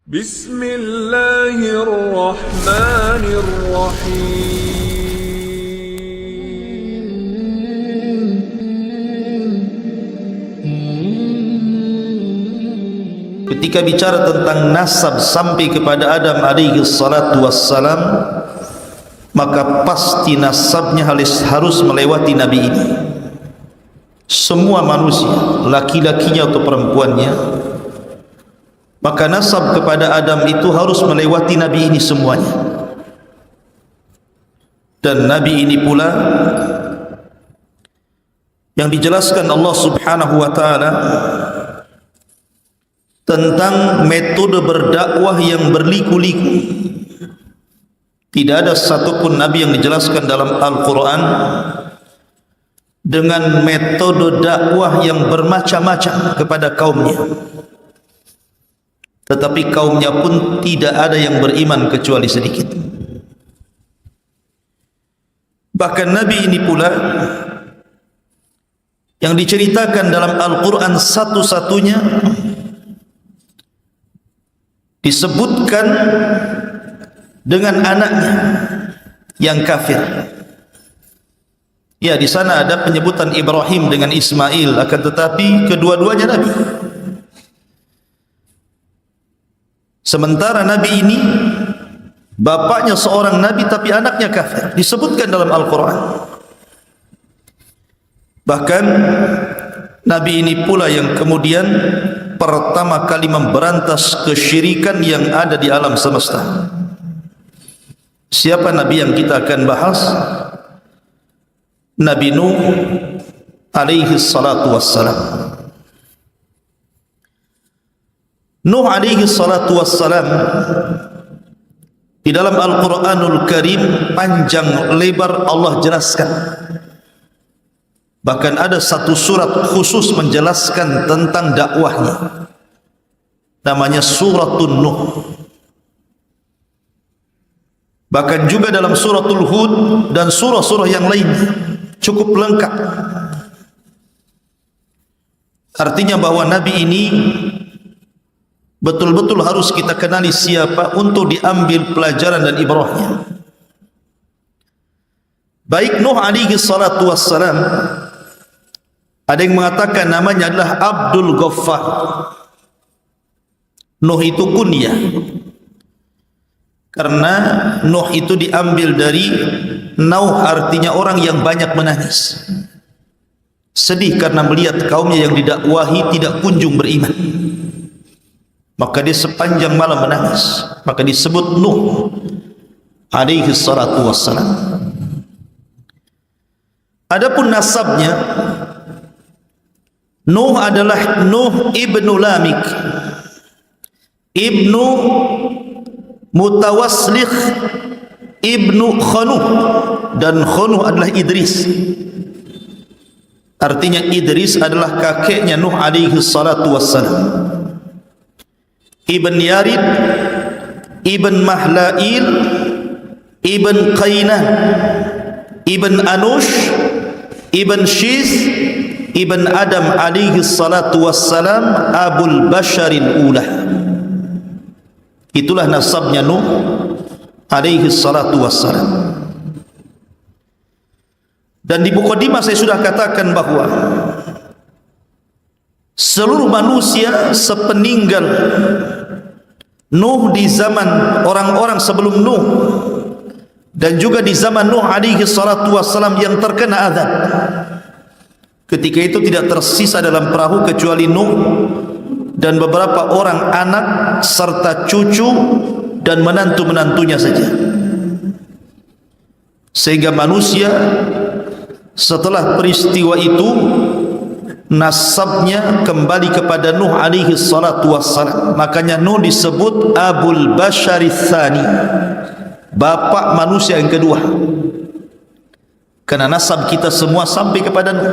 بسم الله الرحمن الرحيم. Ketika bicara tentang nasab sampai kepada Adam alaihi salatu wassalam, maka pasti nasabnya harus melewati Nabi ini. Semua manusia, laki-lakinya atau perempuannya, maka nasab kepada Adam itu harus melewati Nabi ini semuanya. Dan Nabi ini pula yang dijelaskan Allah Subhanahu wa ta'ala tentang metode berdakwah yang berliku-liku. Tidak ada satupun Nabi yang dijelaskan dalam Al-Quran dengan metode dakwah yang bermacam-macam kepada kaumnya. Tetapi kaumnya pun tidak ada yang beriman kecuali sedikit. Bahkan Nabi ini pula yang diceritakan dalam Al-Quran satu-satunya disebutkan dengan anaknya yang kafir. Ya, di sana ada penyebutan Ibrahim dengan Ismail, akan tetapi kedua-duanya Nabi. Sementara Nabi ini bapaknya seorang Nabi tapi anaknya kafir, disebutkan dalam Al-Quran. Bahkan Nabi ini pula yang kemudian pertama kali memberantas kesyirikan yang ada di alam semesta. Siapa Nabi yang kita akan bahas? Nabi Nuh alaihi salatu wassalam. Nuh alaihi salatu wassalam di dalam Al-Quranul Karim panjang lebar Allah jelaskan. Bahkan ada satu surat khusus menjelaskan tentang dakwahnya, namanya Suratul Nuh. Bahkan juga dalam Suratul Hud dan surah-surah yang lain cukup lengkap. Artinya bahwa Nabi ini betul-betul harus kita kenali siapa untuk diambil pelajaran dan ibrahnya. Baik Nuh alaihi salatu wassalam, ada yang mengatakan namanya adalah Abdul Ghaffar. Nuh itu kunyah, karena Nuh itu diambil dari Nauh, artinya orang yang banyak menangis, sedih karena melihat kaumnya yang didakwahi tidak kunjung beriman. Maka dia sepanjang malam menangis, maka disebut Nuh alaihi salatu wassalam. Adapun nasabnya, Nuh adalah Nuh ibnu Lamik, ibnu Mutawaslikh, ibnu Khanuh, dan Khanuh adalah Idris. Artinya Idris adalah kakeknya Nuh alaihi salatu wassalam. Ibn Yarid, Ibn Mahlail, Ibn Qainah, Ibn Anush, Ibn Shith, Ibn Adam alaihi salatu wassalam, Abul Basharil Ulah. Itulah nasabnya Nuh alaihi salatu wassalam. Dan di mukadimah saya sudah katakan bahwa seluruh manusia sepeninggal Nuh di zaman orang-orang sebelum Nuh dan juga di zaman Nuh alaihi salatu wassalam yang terkena azab, ketika itu tidak tersisa dalam perahu kecuali Nuh dan beberapa orang anak serta cucu dan menantu-menantunya saja. Sehingga manusia setelah peristiwa itu nasabnya kembali kepada Nuh alaihi salatu wassalam. Makanya Nuh disebut Abul Basharits Tsani, bapak manusia yang kedua, karena nasab kita semua sampai kepada Nuh.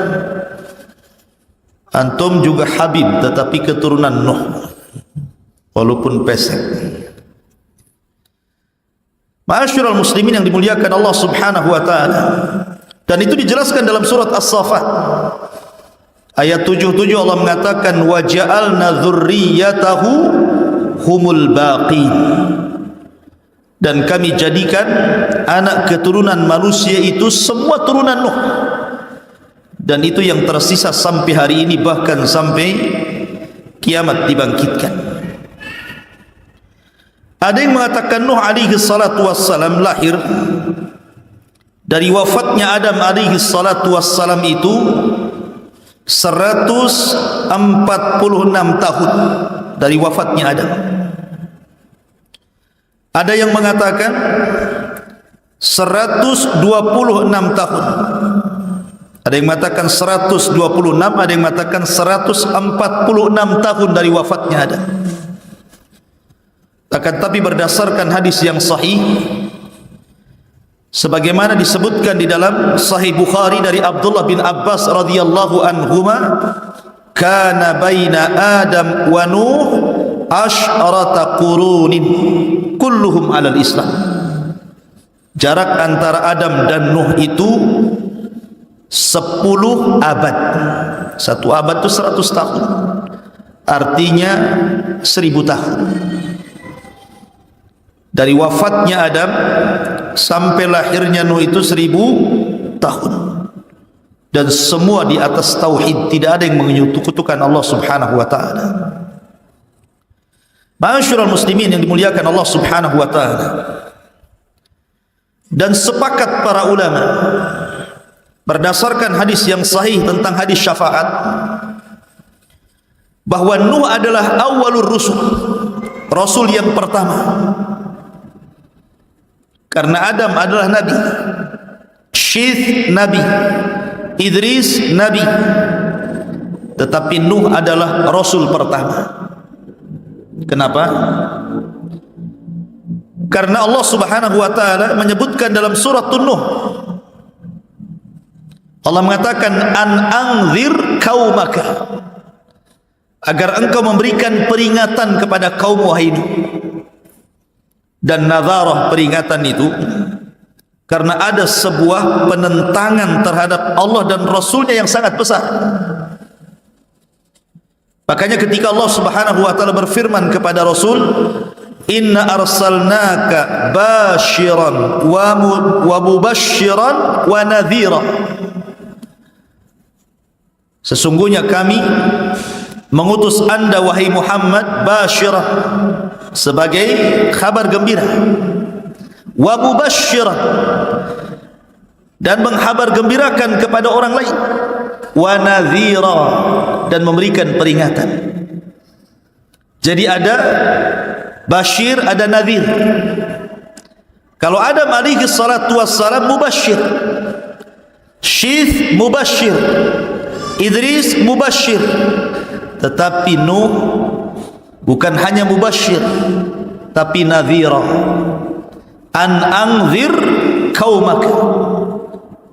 Antum juga Habib tetapi keturunan Nuh, walaupun pesek. Ma'asyiral muslimin yang dimuliakan Allah Subhanahu wa ta'ala, dan itu dijelaskan dalam surat As-Saffat ayat 77. Allah mengatakan wa ja'alna dzurriyyatahu humul baqin. Dan kami jadikan anak keturunan manusia itu semua turunan Nuh, dan itu yang tersisa sampai hari ini, bahkan sampai kiamat dibangkitkan. Ada yang mengatakan Nuh alaihi salatu wassalam lahir dari wafatnya Adam alaihi salatu wassalam itu 146 tahun dari wafatnya Adam. Ada yang mengatakan 126 tahun. Ada yang mengatakan 126, ada yang mengatakan 146 tahun dari wafatnya Adam. Akan tapi berdasarkan hadis yang sahih, sebagaimana disebutkan di dalam Sahih Bukhari dari Abdullah bin Abbas radhiyallahu anhuma, kana baina Adam wa Nuh asyrata qurunin kulluhum alal Islam. Jarak antara Adam dan Nuh itu 10 abad. Satu abad itu 100 tahun, artinya 1000 tahun. Dari wafatnya Adam sampai lahirnya Nuh itu 1000 tahun, dan semua di atas tauhid, tidak ada yang menyekutukan Allah subhanahu wa ta'ala. Ma'asyiral muslimin yang dimuliakan Allah subhanahu wa ta'ala, dan sepakat para ulama berdasarkan hadis yang sahih tentang hadis syafaat bahwa Nuh adalah awwalur rusul, rasul yang pertama. Karena Adam adalah nabi, Syith nabi, Idris nabi, tetapi Nuh adalah rasul pertama. Kenapa? Karena Allah subhanahu wa ta'ala menyebutkan dalam surat Nuh, Allah mengatakan an anzir kaumaka, agar engkau memberikan peringatan kepada kaum wahai Nuh. Dan nadharah, peringatan itu karena ada sebuah penentangan terhadap Allah dan Rasulnya yang sangat besar. Makanya ketika Allah subhanahu wa ta'ala berfirman kepada Rasul, inna arsalnaka basyiran wa mubasyiran wa nadhira, sesungguhnya kami mengutus anda wahai Muhammad basyirah, sebagai kabar gembira, wa mubasyiran, dan menghabar gembirakan kepada orang lain, wa nadhira, dan memberikan peringatan. Jadi ada basyir, ada nadhir. Kalau Adam alaihi salatu wassalam mubasyir, Syith mubasyir, Idris mubasyir, tetapi Nuh bukan hanya mubasyir tapi nadhira. An anzir kaumaka,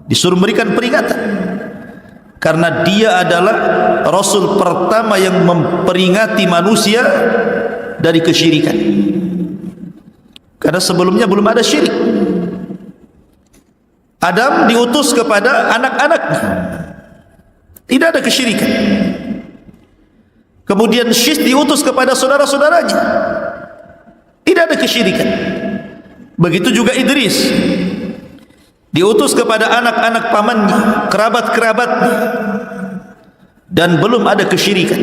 disuruh memberikan peringatan, karena dia adalah rasul pertama yang memperingati manusia dari kesyirikan. Karena sebelumnya belum ada syirik. Adam diutus kepada anak-anaknya, tidak ada kesyirikan. Kemudian Syith diutus kepada saudara-saudaranya, tidak ada kesyirikan. Begitu juga Idris diutus kepada anak-anak pamannya, kerabat-kerabatnya, dan belum ada kesyirikan.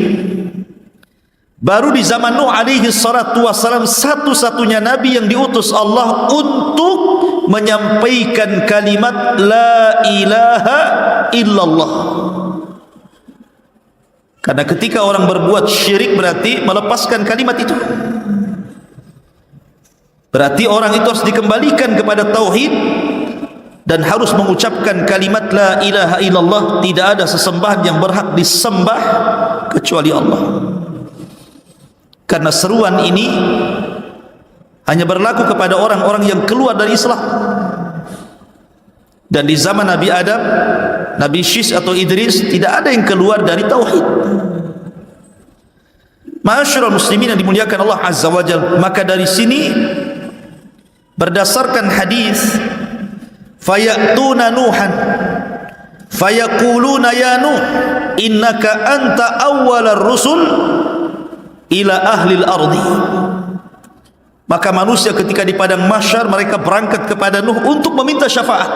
Baru di zaman Nuh alaihi salatu wassalam, satu-satunya nabi yang diutus Allah untuk menyampaikan kalimat la ilaha illallah. Karena ketika orang berbuat syirik berarti melepaskan kalimat itu. Berarti orang itu harus dikembalikan kepada tauhid dan harus mengucapkan kalimat la ilaha illallah, tidak ada sesembahan yang berhak disembah kecuali Allah. Karena seruan ini hanya berlaku kepada orang-orang yang keluar dari Islam. Dan di zaman Nabi Adam, Nabi Syith atau Idris, tidak ada yang keluar dari tauhid. Ma'asyiral muslimin yang dimuliakan Allah azza wa jalla, maka dari sini berdasarkan hadis, fayatuna nuhan fayaquluna ya nuh innaka anta awwalar rusul ila ahli al-ardi, Maka manusia ketika di padang mahsyar mereka berangkat kepada Nuh untuk meminta syafaat.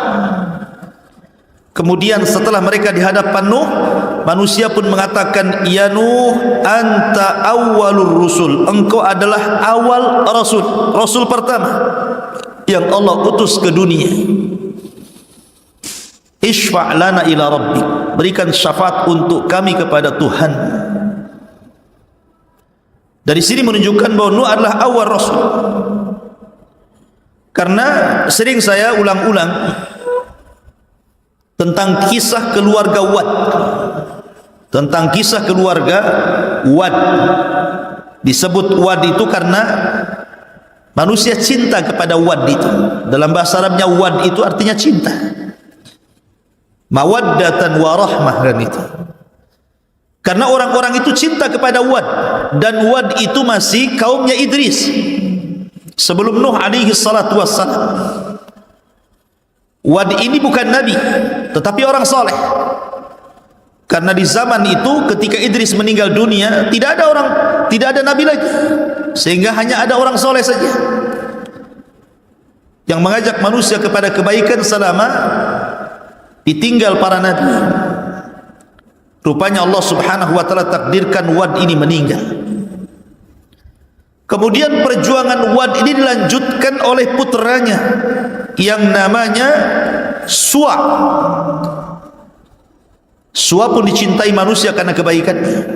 Kemudian setelah mereka di hadapan Nuh, manusia pun mengatakan, "Ya Nuh, anta awwalur rusul." Engkau adalah awal rasul, rasul pertama yang Allah utus ke dunia. Ishfa' lana ila rabbik. Berikan syafaat untuk kami kepada Tuhan. Dari sini menunjukkan bahwa Nuh adalah awal rasul. Karena sering saya ulang-ulang tentang kisah keluarga Wad. Tentang kisah keluarga Wad. Disebut Wad itu karena manusia cinta kepada Wad itu. Dalam bahasa Arabnya Wad itu artinya cinta. Mawaddatan wa rahmah kan itu. Karena orang-orang itu cinta kepada Wad, dan Wad itu masih kaumnya Idris sebelum Nuh alaihi salatu wassalam. Wad ini bukan nabi tetapi orang soleh. Karena di zaman itu ketika Idris meninggal dunia tidak ada nabi lagi, sehingga hanya ada orang soleh saja yang mengajak manusia kepada kebaikan selama ditinggal para nabi. Rupanya Allah subhanahu wa ta'ala takdirkan Wad ini meninggal. Kemudian perjuangan Wad ini dilanjutkan oleh putranya yang namanya Suwa. Suwa pun dicintai manusia karena kebaikannya.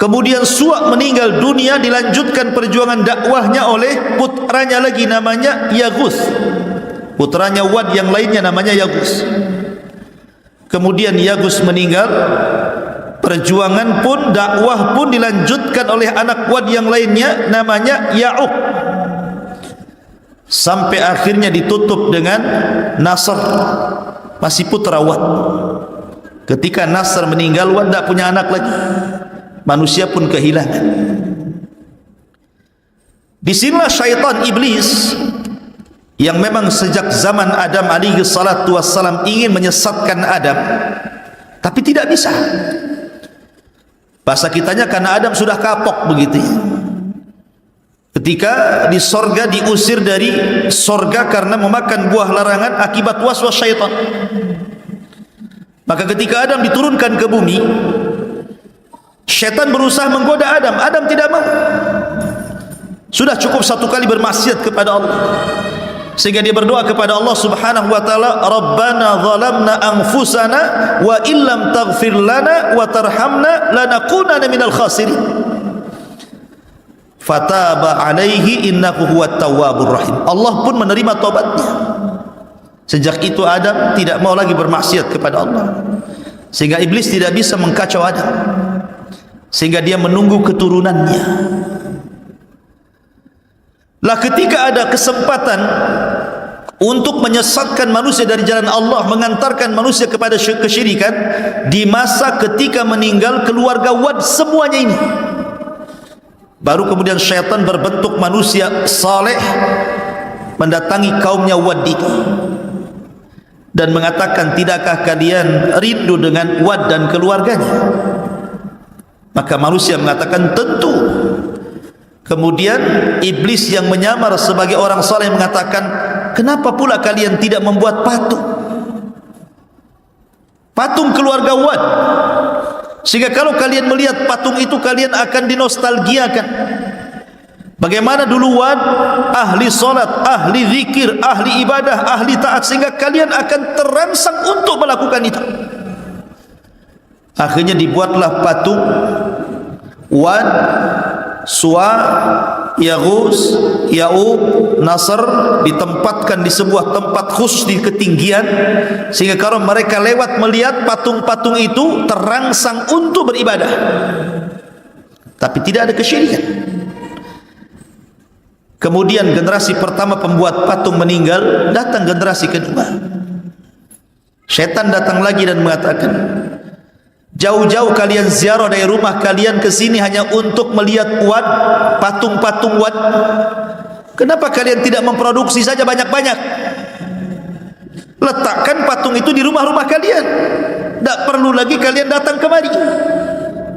Kemudian Suwa meninggal dunia, dilanjutkan perjuangan dakwahnya oleh putranya lagi namanya Yaghus. Putranya Wad yang lainnya namanya Yaghus. Kemudian Yaghus meninggal, perjuangan pun dakwah pun dilanjutkan oleh anak Wad yang lainnya namanya Ya'uq, sampai akhirnya ditutup dengan Nasr, masih putra Wad. Ketika Nasr meninggal, Wad tidak punya anak lagi, manusia pun kehilangan. Disinilah syaitan iblis yang memang sejak zaman Adam alaihi salatu wassalam ingin menyesatkan Adam, tapi tidak bisa. Bahasa kitanya karena Adam sudah kapok begitu. Ketika di sorga diusir dari sorga karena memakan buah larangan akibat waswas syaitan. Maka ketika Adam diturunkan ke bumi, syaitan berusaha menggoda Adam. Adam tidak mau. Sudah cukup satu kali bermaksiat kepada Allah, sehingga dia berdoa kepada Allah subhanahu wa ta'ala, Rabbana zalamna anfusana wa illam taghfir lana wa tarhamna lanakunanna minal khasirin. Fataba alaihi innahu huwat tawwabur rahim. Allah pun menerima taubatnya. Sejak itu Adam tidak mau lagi bermaksiat kepada Allah, sehingga iblis tidak bisa mengkacau Adam, sehingga dia menunggu keturunannya. Lah ketika ada kesempatan untuk menyesatkan manusia dari jalan Allah, mengantarkan manusia kepada kesyirikan, di masa ketika meninggal keluarga Wad semuanya ini, baru kemudian syaitan berbentuk manusia saleh mendatangi kaumnya Wad itu dan mengatakan, tidakkah kalian rindu dengan Wad dan keluarganya? Maka manusia mengatakan tentu. Kemudian iblis yang menyamar sebagai orang saleh mengatakan, kenapa pula kalian tidak membuat patung? Patung keluarga Wad, sehingga kalau kalian melihat patung itu kalian akan dinostalgiakan. Bagaimana dulu Wad ahli salat, ahli zikir, ahli ibadah, ahli taat, sehingga kalian akan terangsang untuk melakukan itu. Akhirnya dibuatlah patung Wad, Suwa, Yaghus, Ya'uq, Nasr, ditempatkan di sebuah tempat khusus di ketinggian, sehingga kalau mereka lewat melihat patung-patung itu terangsang untuk beribadah, tapi tidak ada kesyirikan. Kemudian generasi pertama pembuat patung meninggal, datang generasi kedua. Syaitan datang lagi dan mengatakan, jauh-jauh kalian ziarah dari rumah kalian ke sini hanya untuk melihat Wad, patung-patung Wad. Kenapa kalian tidak memproduksi saja banyak-banyak? Letakkan patung itu di rumah-rumah kalian. Tak perlu lagi kalian datang kemari.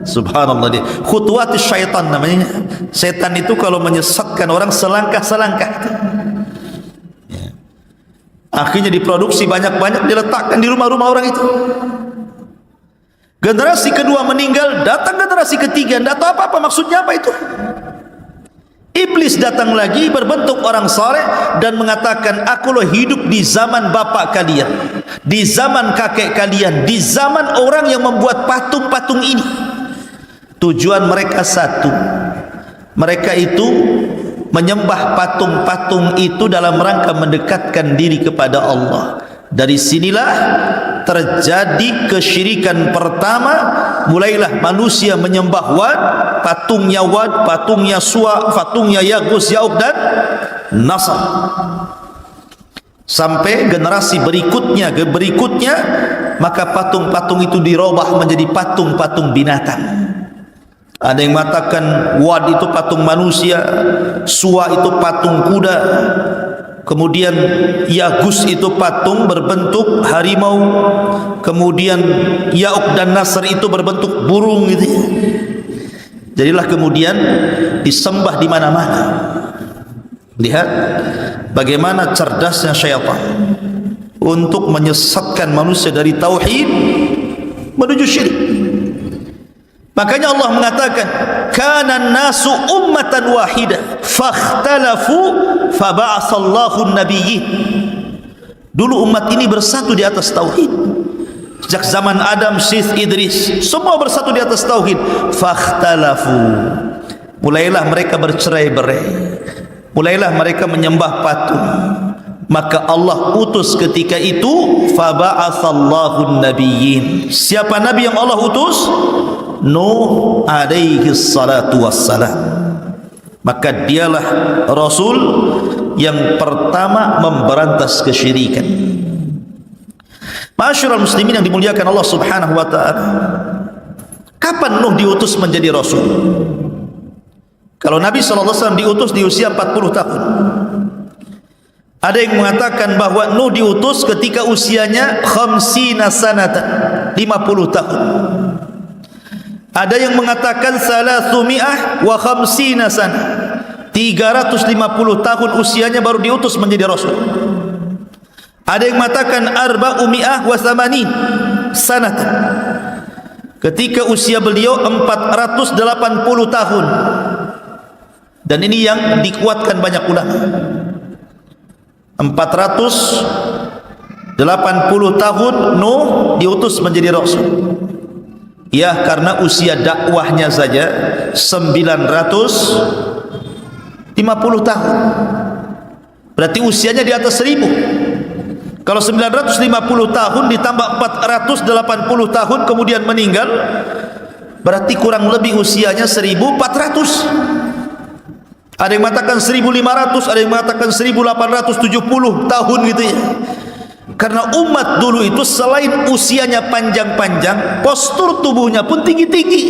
Subhanallah, dia khutuwat syaitan namanya. Setan itu kalau menyesatkan orang selangkah-selangkah, ya. Akhirnya diproduksi banyak-banyak, diletakkan di rumah-rumah orang itu. Generasi kedua meninggal, datang generasi ketiga, tidak tahu apa-apa maksudnya apa itu. Iblis datang lagi berbentuk orang saleh dan mengatakan, aku loh hidup di zaman bapak kalian, di zaman kakek kalian, di zaman orang yang membuat patung-patung ini. Tujuan mereka satu, mereka itu menyembah patung-patung itu dalam rangka mendekatkan diri kepada Allah. Dari sinilah terjadi kesyirikan pertama. Mulailah manusia menyembah Wad, patungnya Wad, patungnya Suwa, patungnya Yagus, Yauk dan Nasr. Sampai generasi berikutnya, maka patung-patung itu dirubah menjadi patung-patung binatang. Ada yang mengatakan Wad itu patung manusia, Suwa itu patung kuda, kemudian Yagus itu patung berbentuk harimau, kemudian Yauk dan Nasr itu berbentuk burung gitu. Jadilah kemudian disembah di mana-mana. Lihat bagaimana cerdasnya syaitan untuk menyesatkan manusia dari tauhid menuju syirik. Makanya Allah mengatakan, kana nasu ummatan wahidah fakhtalafu faba'atsallahu an-nabiyyin. Dulu umat ini bersatu di atas tauhid. Sejak zaman Adam, Syith, Idris, semua bersatu di atas tauhid. Fakhtalafu, mulailah mereka bercerai-berai, mulailah mereka menyembah patung. Maka Allah utus ketika itu faba'atsallahu an-nabiyyin. Siapa nabi yang Allah utus? Nuh alaihi salatu wassalam. Maka dialah Rasul yang pertama memberantas kesyirikan. Ma'asyiral muslimin yang dimuliakan Allah subhanahu wa ta'ala, kapan Nuh diutus menjadi Rasul? Kalau Nabi SAW diutus di usia 40 tahun. Ada yang mengatakan bahwa Nuh diutus ketika usianya 50 sanatan, 50 tahun. Ada yang mengatakan 350 sanah, 350 tahun usianya baru diutus menjadi Rasul. Ada yang mengatakan 480 sanatan, ketika usia beliau 480 tahun. Dan ini yang dikuatkan banyak ulama. 480 tahun Nuh diutus menjadi Rasul. Ya, karena usia dakwahnya saja 950 tahun. Berarti usianya di atas 1000. Kalau 950 tahun ditambah 480 tahun kemudian meninggal, berarti kurang lebih usianya 1400. Ada yang mengatakan 1500, ada yang mengatakan 1870 tahun gitu ya. Karena umat dulu itu selain usianya panjang-panjang, postur tubuhnya pun tinggi-tinggi.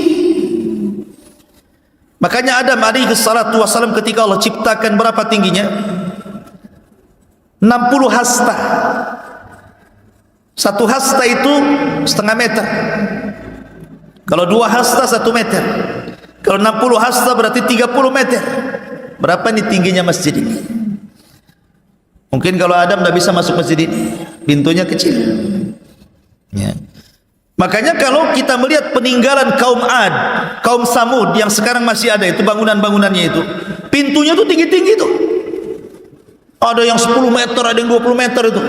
Makanya Adam alaihi salatu wassalam ketika Allah ciptakan berapa tingginya? 60 hasta. Satu hasta itu setengah meter. Kalau 2 hasta 1 meter. Kalau 60 hasta berarti 30 meter. Berapa nih tingginya masjid ini? Mungkin kalau Adam tidak bisa masuk masjid ini, pintunya kecil ya. Makanya kalau kita melihat peninggalan kaum Ad, kaum Samud yang sekarang masih ada itu bangunan-bangunannya itu, pintunya itu tinggi-tinggi itu. Ada yang 10 meter, ada yang 20 meter itu.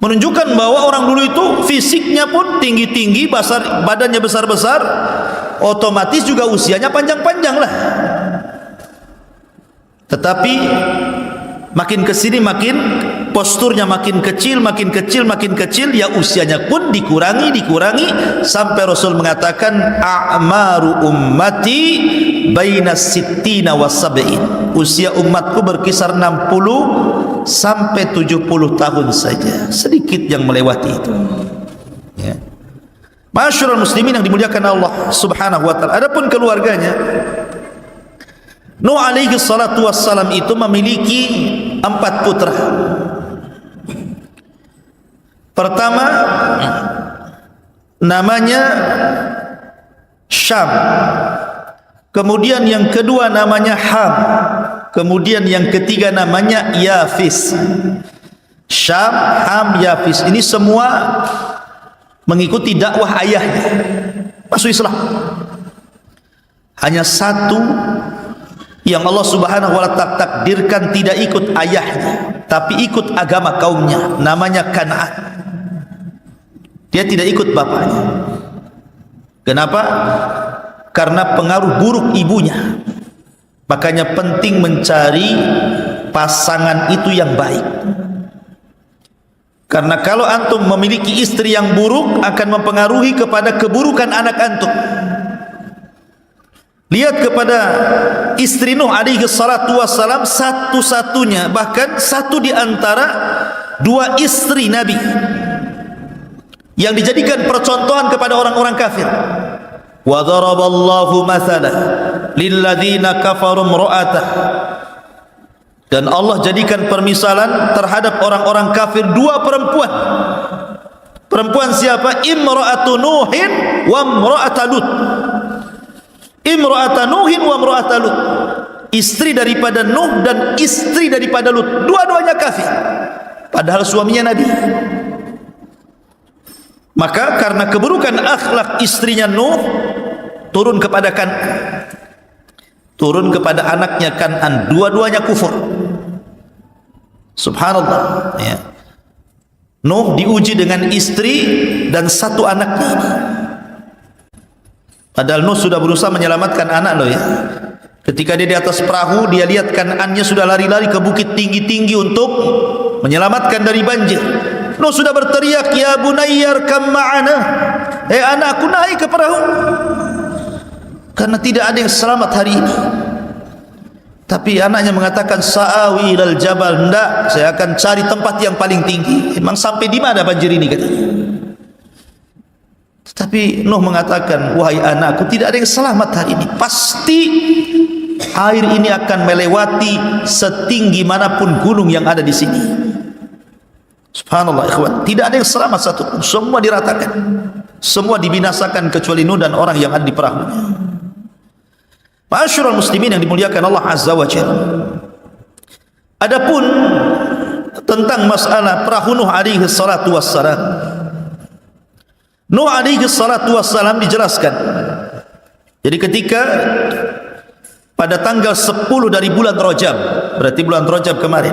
Menunjukkan bahwa orang dulu itu fisiknya pun tinggi-tinggi, badannya besar-besar, otomatis juga usianya panjang-panjang lah. Tetapi makin kesini makin posturnya makin kecil, ya usianya pun dikurangi sampai Rasul mengatakan a'maru ummati baina sittina wa sab'in. Usia umatku berkisar 60 sampai 70 tahun saja, sedikit yang melewati itu ya. Ma'asyiral muslimin yang dimuliakan Allah subhanahu wa ta'ala. Adapun keluarganya, Nuh alaihi salatu wassalam itu memiliki 4 putra. Pertama namanya Syam. Kemudian yang kedua namanya Ham. Kemudian yang ketiga namanya Yafis. Syam, Ham, Yafis. Ini semua mengikuti dakwah ayahnya, masuk Islam. Hanya satu yang Allah Subhanahu wa ta'ala takdirkan tidak ikut ayahnya, tapi ikut agama kaumnya, namanya Kan'an. Dia tidak ikut bapaknya. Kenapa? Karena pengaruh buruk ibunya. Makanya penting mencari pasangan itu yang baik. Karena kalau antum memiliki istri yang buruk akan mempengaruhi kepada keburukan anak antum. Lihat kepada istri Nuh alaihi salatu wassalam, satu-satunya, bahkan satu di antara dua istri Nabi yang dijadikan percontohan kepada orang-orang kafir. Wa daraballahu mathalan lilladzina kafaru imra'atah. Dan Allah jadikan permisalan terhadap orang-orang kafir dua perempuan. Perempuan siapa? Imra'atu Nuhin wa imra'atu Lut. Imra'atu Nuhin wa imra'atu Lut. Istri daripada Nuh dan istri daripada Lut. Dua-duanya kafir. Padahal suaminya Nabi. Maka karena keburukan akhlak istrinya Nuh, turun kepada Kan'an, turun kepada anaknya Kan'an, dua-duanya kufur. Subhanallah, ya. Nuh diuji dengan istri dan satu anaknya ini. Padahal Nuh sudah berusaha menyelamatkan anak loh ya. Ketika dia di atas perahu, dia lihat Kan'annya sudah lari-lari ke bukit tinggi-tinggi untuk menyelamatkan dari banjir. Nuh sudah berteriak, ya bunayyar kam ma'ana, anakku naik ke perahu, karena tidak ada yang selamat hari ini. Tapi anaknya mengatakan, sa'awi ilal jabal, enggak, saya akan cari tempat yang paling tinggi. Emang sampai di mana banjir ini katanya. Tetapi Nuh mengatakan, wahai anakku, tidak ada yang selamat hari ini. Pasti air ini akan melewati setinggi manapun gunung yang ada di sini. Subhanallah ikhwan, tidak ada yang selamat satu pun, semua diratakan, semua dibinasakan kecuali Nuh dan orang yang ada di perahunya. Ma'asyiral muslimin yang dimuliakan Allah Azza wa Jalla. Adapun tentang masalah perahu Nuh alaihi salatu wassalam, Nuh alaihi salatu wassalam dijelaskan. Jadi ketika pada tanggal 10 dari bulan Rajab, berarti bulan Rajab kemarin,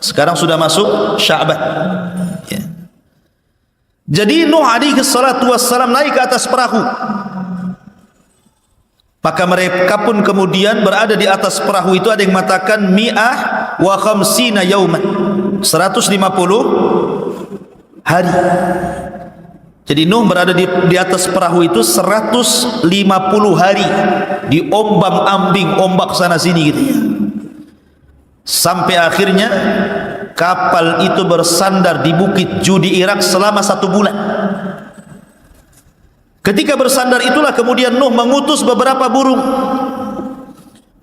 sekarang sudah masuk Sya'ban ya. Jadi Nuh alaihi salatu wassalam naik ke atas perahu, maka mereka pun kemudian berada di atas perahu itu. Ada yang mengatakan mi'ah wa khamsina yauman, 150 hari. Jadi Nuh berada di atas perahu itu 150 hari, diombang-ambing ombak sana sini gitu ya. Sampai akhirnya kapal itu bersandar di Bukit Judi Irak selama 1 bulan. Ketika bersandar itulah kemudian Nuh mengutus beberapa burung.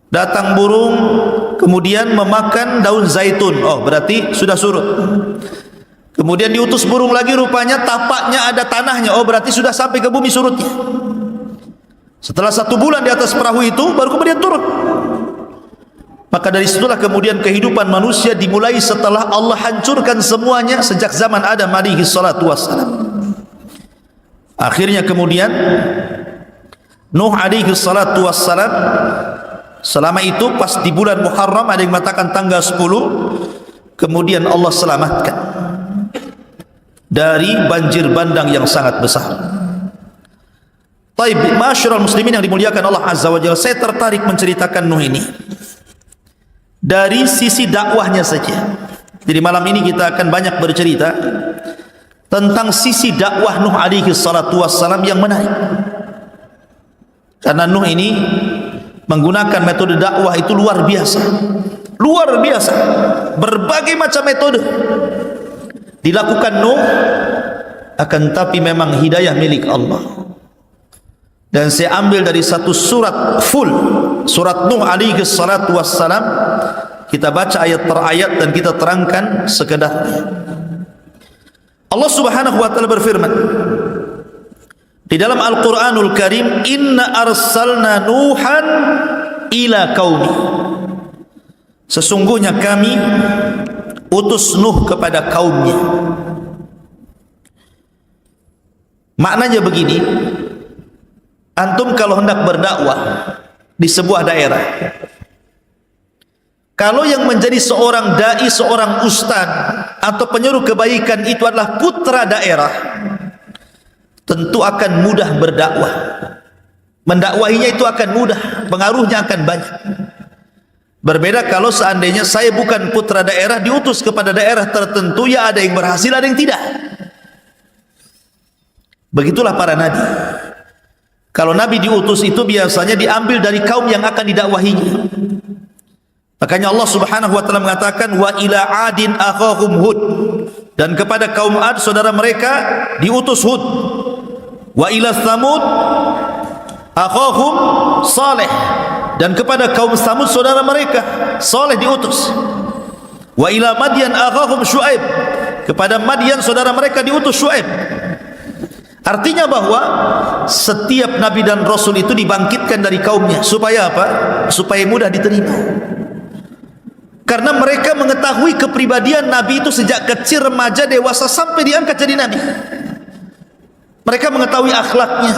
Datang burung kemudian memakan daun zaitun. Oh, berarti sudah surut. Kemudian diutus burung lagi, rupanya tapaknya ada tanahnya. Oh, berarti sudah sampai ke bumi surutnya. Setelah 1 bulan di atas perahu itu baru kemudian turun. Maka dari situlah kemudian kehidupan manusia dimulai setelah Allah hancurkan semuanya sejak zaman Adam alaihi salatu wassalam. Akhirnya kemudian Nuh alaihi salatu wassalam selama itu pas di bulan Muharram, ada yang mengatakan tanggal 10, kemudian Allah selamatkan dari banjir bandang yang sangat besar. Taib, ma'asyiral muslimin yang dimuliakan Allah Azza wa Jalla, saya tertarik menceritakan Nuh ini dari sisi dakwahnya saja. Jadi malam ini kita akan banyak bercerita tentang sisi dakwah Nuh alaihi salatu wassalam yang menarik. Karena Nuh ini menggunakan metode dakwah itu luar biasa. Luar biasa. Berbagai macam metode dilakukan Nuh, akan tapi memang hidayah milik Allah. Dan saya ambil dari satu surat full, surat Nuh alaihi salatu wassalam. Kita baca ayat per ayat dan kita terangkan sekedarnya. Allah Subhanahu wa ta'ala berfirman Di dalam Al-Quranul Karim, inna arsalna Nuhan ila qaumi, sesungguhnya kami utus Nuh kepada kaumnya. Maknanya begini, antum kalau hendak berdakwah di sebuah daerah, kalau yang menjadi seorang dai, seorang ustaz atau penyuruh kebaikan itu adalah putra daerah, tentu akan mudah berdakwah. Mendakwahinya itu akan mudah, pengaruhnya akan banyak. Berbeda kalau seandainya saya bukan putra daerah, diutus kepada daerah tertentu, ya ada yang berhasil, ada yang tidak. Begitulah para nabi. Kalau nabi diutus itu biasanya diambil dari kaum yang akan didakwahinya. Makanya Allah Subhanahu wa taala mengatakan, wa ila adin akhahum Hud, dan kepada kaum Ad saudara mereka diutus Hud. Wa ila Tsamud akhahum Saleh, dan kepada kaum Tsamud saudara mereka Saleh diutus. Wa ila Madyan akhahum Syuaib, kepada Madyan saudara mereka diutus Syuaib. Artinya bahwa setiap nabi dan rasul itu dibangkitkan dari kaumnya. Supaya apa? Supaya mudah diterima. Karena mereka mengetahui kepribadian nabi itu sejak kecil, remaja, dewasa, sampai diangkat jadi nabi. Mereka mengetahui akhlaknya,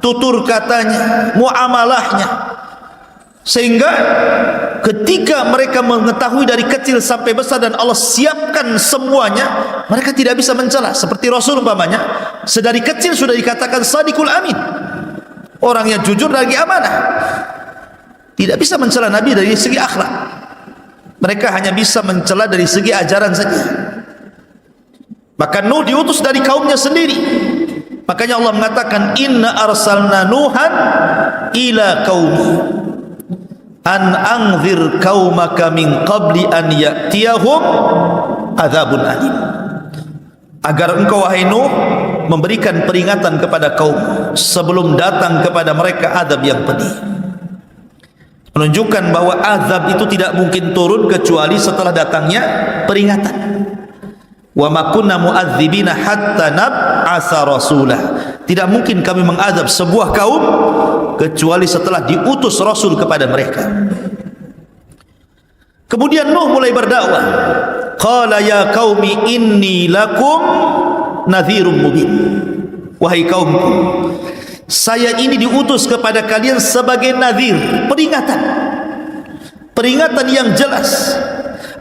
tutur katanya, muamalahnya, sehingga ketika mereka mengetahui dari kecil sampai besar dan Allah siapkan semuanya, mereka tidak bisa mencela. Seperti Rasul umpamanya, sedari kecil sudah dikatakan Sadiqul Amin, orangnya jujur lagi amanah. Tidak bisa mencela Nabi dari segi akhlak, mereka hanya bisa mencela dari segi ajaran saja. Maka Nuh diutus dari kaumnya sendiri. Makanya Allah mengatakan, inna arsalna Nuhan ila qaumi an anzir qaumaka min qabli an ya'tiyahum adzabun alim. Agar engkau wahai Nuh memberikan peringatan kepada kaum sebelum datang kepada mereka azab yang pedih. Menunjukkan bahwa azab itu tidak mungkin turun kecuali setelah datangnya peringatan. Wa ma kunna mu'adzibina hatta nab'atsa rasulah. Tidak mungkin kami mengazab sebuah kaum kecuali setelah diutus rasul kepada mereka. Kemudian Nuh mulai berdakwah. Qala ya qaumi inni lakum nadhirum mubin. Wahai kaumku, saya ini diutus kepada kalian sebagai nadhir, peringatan. Peringatan yang jelas.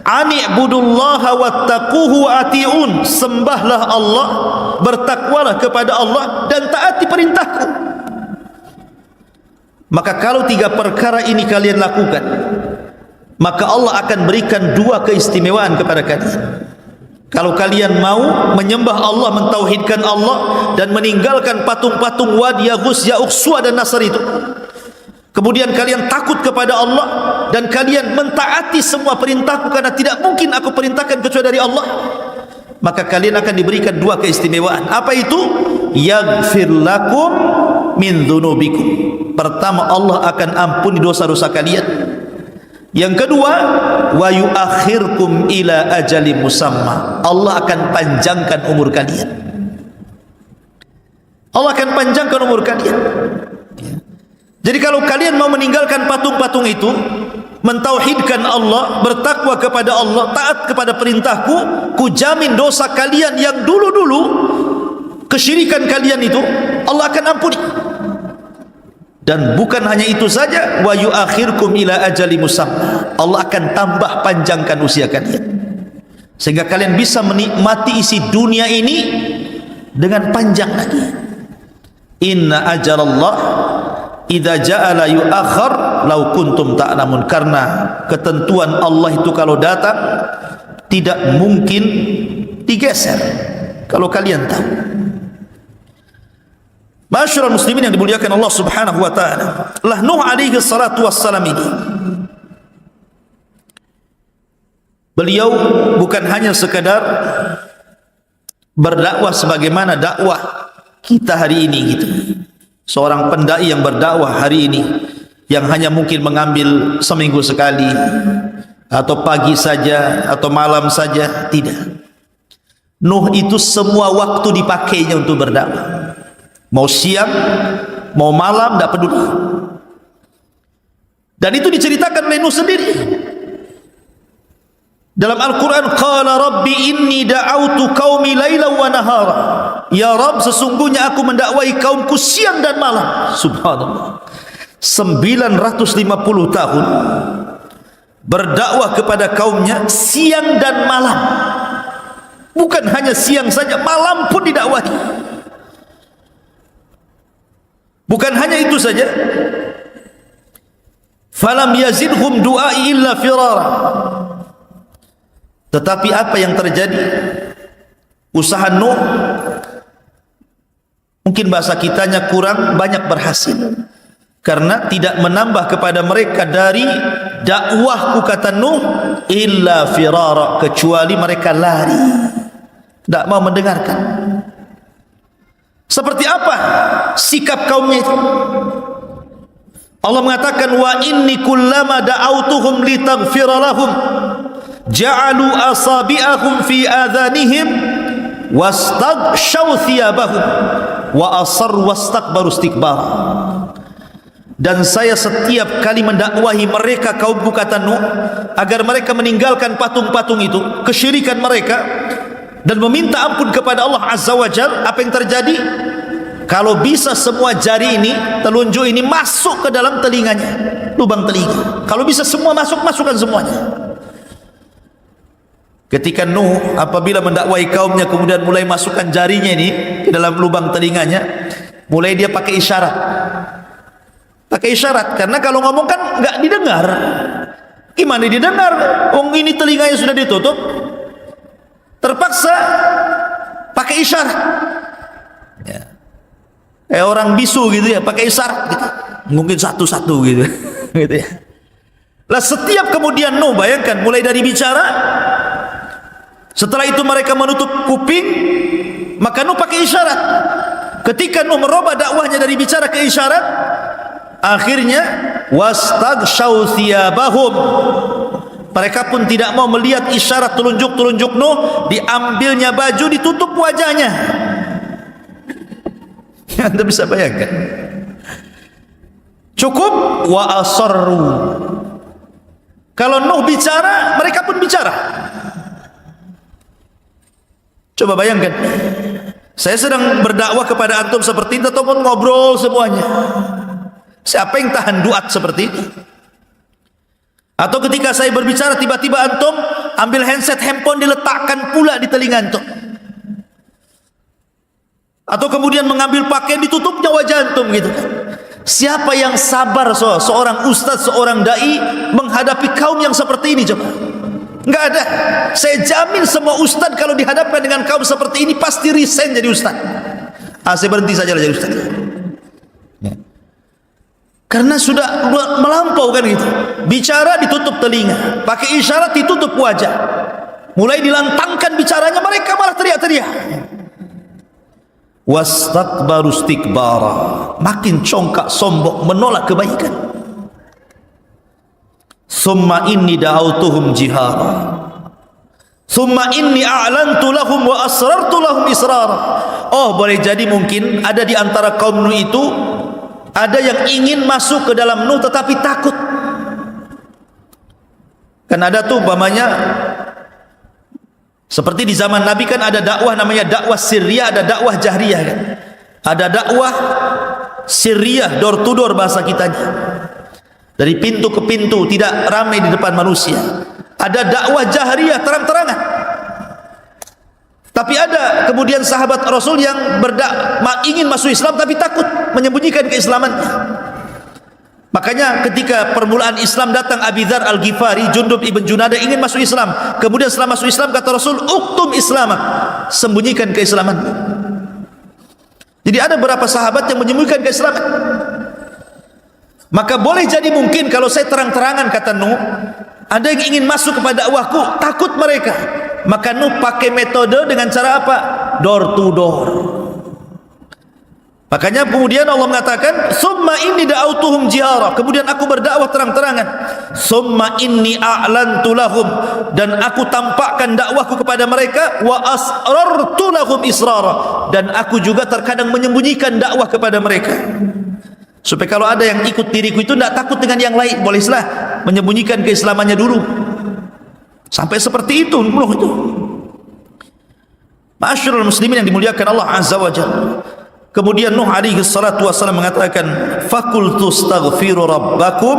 Ani'budullaha wattaquhu ati'un, sembahlah Allah, bertakwalah kepada Allah dan taati perintahku. Maka kalau tiga perkara ini kalian lakukan, maka Allah akan berikan dua keistimewaan kepada kalian. Kalau kalian mau menyembah Allah, mentauhidkan Allah dan meninggalkan patung-patung Wad, Yaghus, Ya'uq, Suwa dan Nasr itu, kemudian kalian takut kepada Allah dan kalian mentaati semua perintahku, karena tidak mungkin aku perintahkan kecuali dari Allah, maka kalian akan diberikan dua keistimewaan. Apa itu? Yaghfir lakum min dzunubikum. Pertama, Allah akan ampuni dosa-dosa kalian. Yang kedua, wa yuakhirkum ila ajalin musamma. Allah akan panjangkan umur kalian. Allah akan panjangkan umur kalian. Jadi kalau kalian mau meninggalkan patung-patung itu, mentauhidkan Allah, bertakwa kepada Allah, taat kepada perintahku, kujamin dosa kalian yang dulu-dulu kesyirikan kalian itu Allah akan ampuni. Dan bukan hanya itu saja, wa yuakhirkum ila ajali musamma. Allah akan tambah panjangkan usia kalian, sehingga kalian bisa menikmati isi dunia ini dengan panjang lagi. Inna ajalallah idza ja'ala yu'akhkhar law kuntum ta'lamun. Karena ketentuan Allah itu kalau datang tidak mungkin digeser, kalau kalian tahu. Masyarul muslimin yang dimuliakan Allah Subhanahu wa taala, lah Nuh alaihi salatu wassalam ini, beliau bukan hanya sekadar berdakwah sebagaimana dakwah kita hari ini gitu. Seorang pendai yang berdakwah hari ini yang hanya mungkin mengambil seminggu sekali atau pagi saja atau malam saja, tidak. Nuh itu semua waktu dipakainya untuk berdakwah. Mau siang, mau malam, tidak peduli. Dan itu diceritakan oleh Nuh sendiri. Dalam Al-Quran, qala rabbi inni da'autu qaumi laylan wa nahara. Ya Rabb, sesungguhnya aku mendakwai kaumku siang dan malam. Subhanallah. 950 tahun berdakwah kepada kaumnya siang dan malam. Bukan hanya siang saja, malam pun didakwahi. Bukan hanya itu saja, falam yazidhum du'ai illa firara. Tetapi apa yang terjadi? Usaha Nuh, mungkin bahasa kitanya kurang banyak berhasil, karena tidak menambah kepada mereka dari dakwahku, kata Nuh, illa firara, kecuali mereka lari, tidak mau mendengarkan. Seperti apa sikap kaumnya itu? Allah mengatakan, wa inni kullama da'autuhum litaghfira lahum ja'alu asabi'ahum fi adhanihim wastaghshaw thiyabahum wa asarru wastakbaru istikbar. Dan saya setiap kali mendakwahi mereka kaumku, kata Nuh, agar mereka meninggalkan patung-patung itu, kesyirikan mereka, dan meminta ampun kepada Allah Azza wa Jal. Apa yang terjadi? Kalau bisa semua jari ini, telunjuk ini masuk ke dalam telinganya, lubang telinga. Kalau bisa semua masuk, masukkan semuanya. Ketika Nuh apabila mendakwai kaumnya, kemudian mulai masukkan jarinya ini ke dalam lubang telinganya, mulai dia pakai isyarat. Pakai isyarat, karena kalau ngomong kan nggak didengar. Gimana didengar? Ini telinganya sudah ditutup. Terpaksa pakai isyarat, ya. Kayak orang bisu gitu ya, pakai isyarat gitu. Mungkin satu-satu gitu, gitu ya. Lah setiap kemudian Nuh, bayangkan, mulai dari bicara, setelah itu mereka menutup kuping, maka Nuh pakai isyarat. Ketika Nuh merubah dakwahnya dari bicara ke isyarat, akhirnya wastaghshaw thiyabahum, mereka pun tidak mau melihat isyarat telunjuk-telunjuk Nuh, diambilnya baju, ditutup wajahnya. Anda bisa bayangkan. Cukup wa asarru. Kalau Nuh bicara, mereka pun bicara. Coba bayangkan, saya sedang berdakwah kepada antum seperti ini, ataupun ngobrol semuanya. Siapa yang tahan duat seperti ini? Atau ketika saya berbicara, tiba-tiba antum ambil handset, handphone diletakkan pula di telinga antum. Atau kemudian mengambil pakaian, ditutupnya wajah antum gitu kan. Siapa yang sabar seorang ustaz, seorang dai menghadapi kaum yang seperti ini? Coba. Enggak ada. Saya jamin semua ustaz kalau dihadapkan dengan kaum seperti ini pasti resign jadi ustaz. Saya berhenti saja jadi ustaz. Ya. Karena sudah melampau kan gitu. Bicara ditutup telinga, pakai isyarat ditutup wajah. Mulai dilantangkan bicaranya, mereka malah teriak-teriak. Wastakbaru istikbara, makin congkak sombong, menolak kebaikan. Summa inni da'autuhum jihara, summa inni a'lantu lahum wa asrartu lahum israra. Oh, boleh jadi mungkin ada di antara kaum Nuh itu ada yang ingin masuk ke dalam Nuh tetapi takut. Kan ada tuh umpamanya, seperti di zaman Nabi kan ada dakwah namanya dakwah sirriyah, ada dakwah jahriyah kan. Ada dakwah sirriyah, door to door bahasa kitanya. Dari pintu ke pintu, tidak ramai di depan manusia. Ada dakwah jahriyah, terang-terangan. Tapi ada kemudian sahabat Rasul yang ingin masuk Islam tapi takut menyembunyikan keislamannya. Makanya ketika permulaan Islam datang Abi Dzar Al-Ghifari, Jundub ibn Junadah ingin masuk Islam. Kemudian setelah masuk Islam kata Rasul, "Uktum Islamak," sembunyikan keislaman. Jadi ada beberapa sahabat yang menyembunyikan keislaman. Maka boleh jadi mungkin kalau saya terang-terangan, kata Nuh, ada yang ingin masuk kepada dakwahku, takut mereka. Maka Nuh pakai metode dengan cara apa? Door to door. Makanya kemudian Allah mengatakan, "Summa inni da'autuhum jihara." Kemudian aku berdakwah terang-terangan. "Summa inni a'lantu lahum." Dan aku tampakkan dakwahku kepada mereka, "Wa asrartu lahum israra." Dan aku juga terkadang menyembunyikan dakwah kepada mereka. Supaya kalau ada yang ikut diriku itu tidak takut dengan yang lain, bolehlah menyembunyikan keislamannya dulu. Sampai seperti itu Nuh itu. Ma'asyiral muslimin yang dimuliakan Allah Azza wa Jalla. Kemudian Nuh alaihi salatu wassalam mengatakan, "Faqultu astaghfiru rabbakum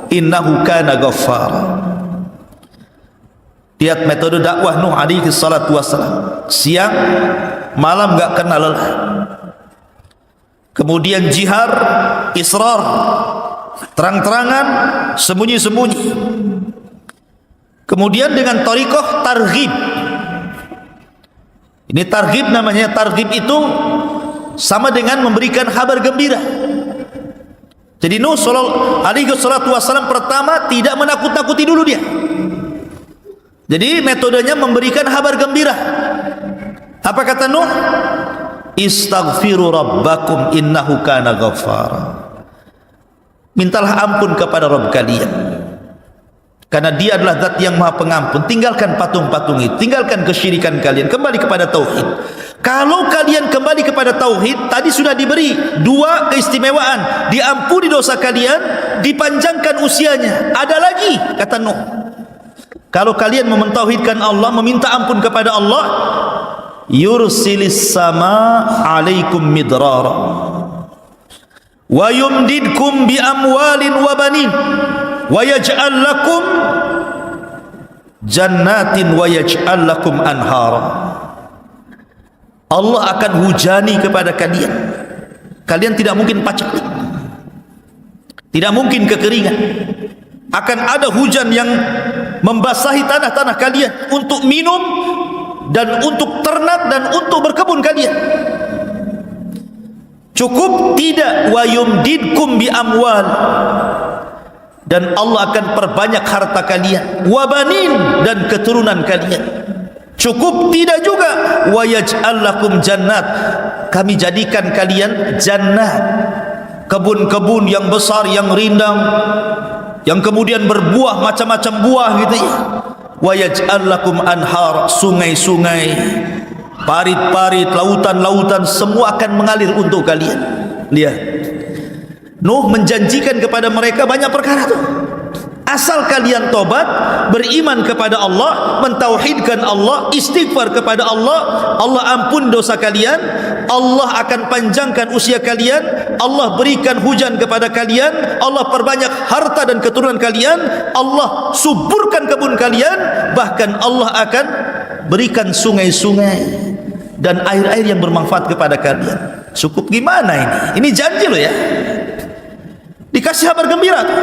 innahu kana ghaffara." Lihat metode dakwah Nuh alaihi salatu wassalam. Siang, malam enggak kenal lelah. Kemudian jihar, israr, terang-terangan, sembunyi-sembunyi. Kemudian dengan thariqah targhib. Ini targhib namanya. Targhib itu sama dengan memberikan kabar gembira. Jadi Nuh alaihi salatu wassalam pertama tidak menakut-nakuti dulu dia. Jadi metodenya memberikan kabar gembira. Apa kata Nuh? "Istaghfiru rabbakum innahu kana ghaffara." Mintalah ampun kepada Rabb kalian, karena dia adalah zat yang maha pengampun. Tinggalkan patung-patung itu, tinggalkan kesyirikan kalian, kembali kepada tauhid. Kalau kalian kembali kepada tauhid, tadi sudah diberi dua keistimewaan: diampuni dosa kalian, dipanjangkan usianya. Ada lagi, kata Nuh, kalau kalian mentauhidkan Allah, meminta ampun kepada Allah, yursilis sama alaikum midrara wa yumdidkum bi amwalin wa banin wa yaj'al lakum jannatin wa yaj'al lakum anhara. Allah akan hujani kepada kalian. Kalian tidak mungkin paceklik, tidak mungkin kekeringan. Akan ada hujan yang membasahi tanah-tanah kalian untuk minum dan untuk ternak dan untuk berkebun kalian. Cukup tidak, wa yumdidkum bi amwal, dan Allah akan perbanyak harta kalian, wa banin, dan keturunan kalian. Cukup tidak juga, wa yaj'al lakum jannat, kami jadikan kalian jannah, kebun-kebun yang besar, yang rindang, yang kemudian berbuah macam-macam buah gitu ya. Wa yaj'al lakum anhar, sungai-sungai, parit-parit, lautan-lautan, semua akan mengalir untuk kalian. Lihat, Nuh menjanjikan kepada mereka banyak perkara tuh. Asal kalian tobat, beriman kepada Allah, mentauhidkan Allah, istighfar kepada Allah, Allah ampun dosa kalian, Allah akan panjangkan usia kalian, Allah berikan hujan kepada kalian, Allah perbanyak harta dan keturunan kalian, Allah suburkan kebun kalian, bahkan Allah akan berikan sungai-sungai dan air-air yang bermanfaat kepada kalian. Cukup gimana ini? Ini janji loh ya. Dikasih kabar gembira tuh.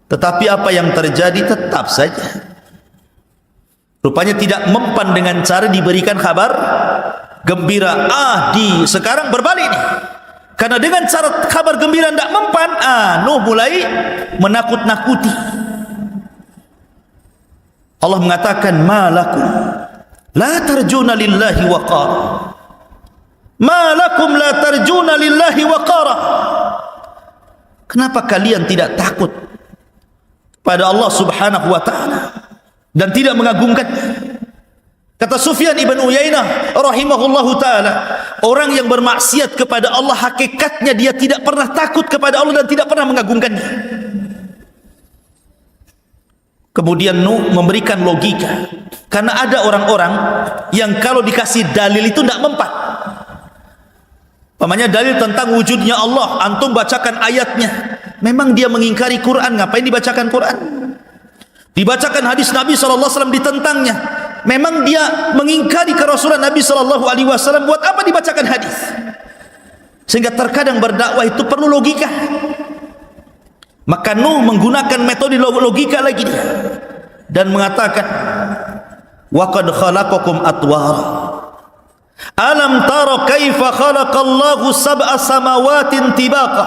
Tetapi apa yang terjadi tetap saja, rupanya tidak mempan dengan cara diberikan kabar gembira. Sekarang berbalik nih, karena dengan cara kabar gembira tidak mempan, Nuh mulai menakut-nakuti. Allah mengatakan, ma lakum la tarjuna lillahi waqara, ma lakum la tarjuna lillahi waqara. Kenapa kalian tidak takut pada Allah subhanahu wa ta'ala dan tidak mengagungkan? Kata Sufyan ibn Uyainah rahimahullahu ta'ala, orang yang bermaksiat kepada Allah hakikatnya dia tidak pernah takut kepada Allah dan tidak pernah mengagungkannya. Kemudian Nuh memberikan logika, karena ada orang-orang yang kalau dikasih dalil itu tidak mempan. Pamannya dalil tentang wujudnya Allah, antum bacakan ayatnya, memang dia mengingkari Quran, ngapain dibacakan Quran? Dibacakan hadis Nabi SAW ditentangnya, memang dia mengingkari kerasulan Nabi SAW, buat apa dibacakan hadis? Sehingga terkadang berdakwah itu perlu logika. Maka Nuh menggunakan metode logika lagi dia, dan mengatakan, wa qad khalaqakum atwara, alam tara kaifa khalaqallahu sab'a samawatin tibaqa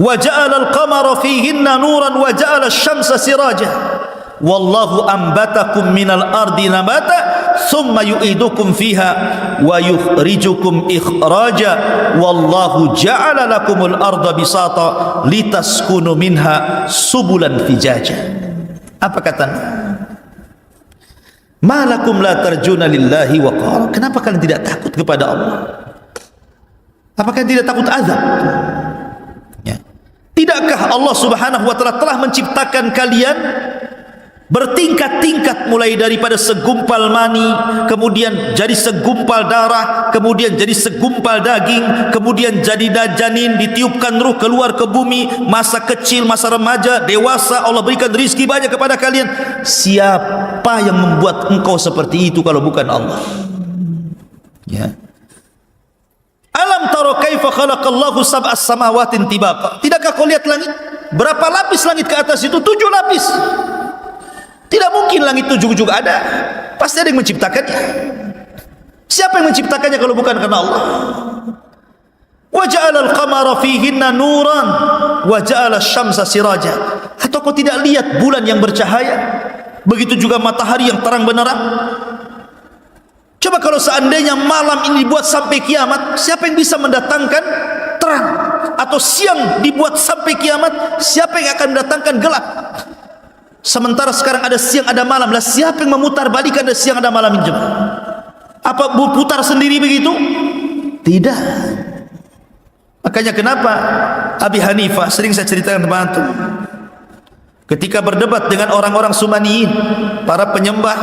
wa ja'ala al-qamara fihinna nuran wa ja'ala asy-syamsa siraja wallahu ambatakum minal ardi nabata thumma yu'idukum fiha wa yukhrijukum ikhraja wallahu ja'ala lakumul arda bisata litaskunu minha subulan fijaja. Apa katanya? Malakum la tarjuna lillahi waqara. Kenapa kalian tidak takut kepada Allah? Apakah kalian tidak takut azab? Ya. Tidakkah Allah Subhanahu wa taala telah menciptakan kalian bertingkat-tingkat, mulai daripada segumpal mani, kemudian jadi segumpal darah, kemudian jadi segumpal daging, kemudian jadi janin, ditiupkan ruh keluar ke bumi, masa kecil, masa remaja, dewasa, Allah berikan rizki banyak kepada kalian. Siapa yang membuat engkau seperti itu kalau bukan Allah? Ya. Alam taro kaifa khalaqallahu sab'as samawatin tibaqa. Tidakkah kau lihat langit? Berapa lapis langit ke atas itu? 7 lapis. Tidak mungkin langit itu juga ada. Pasti ada yang menciptakannya. Siapa yang menciptakannya kalau bukan karena Allah? Wa ja'ala al-qamara fihinna nuran wa ja'ala asy-syamsa siraja. Atau kau tidak lihat bulan yang bercahaya? Begitu juga matahari yang terang benderang. Coba kalau seandainya malam ini dibuat sampai kiamat, siapa yang bisa mendatangkan terang? Atau siang dibuat sampai kiamat, siapa yang akan mendatangkan gelap? Sementara sekarang ada siang ada malam, lah siapa yang memutar balikan ada siang ada malam ini? Apa putar sendiri begitu? Tidak. Makanya kenapa Abi Hanifah, sering saya ceritakan teman-teman, ketika berdebat dengan orang-orang Sumaniyin, para penyembah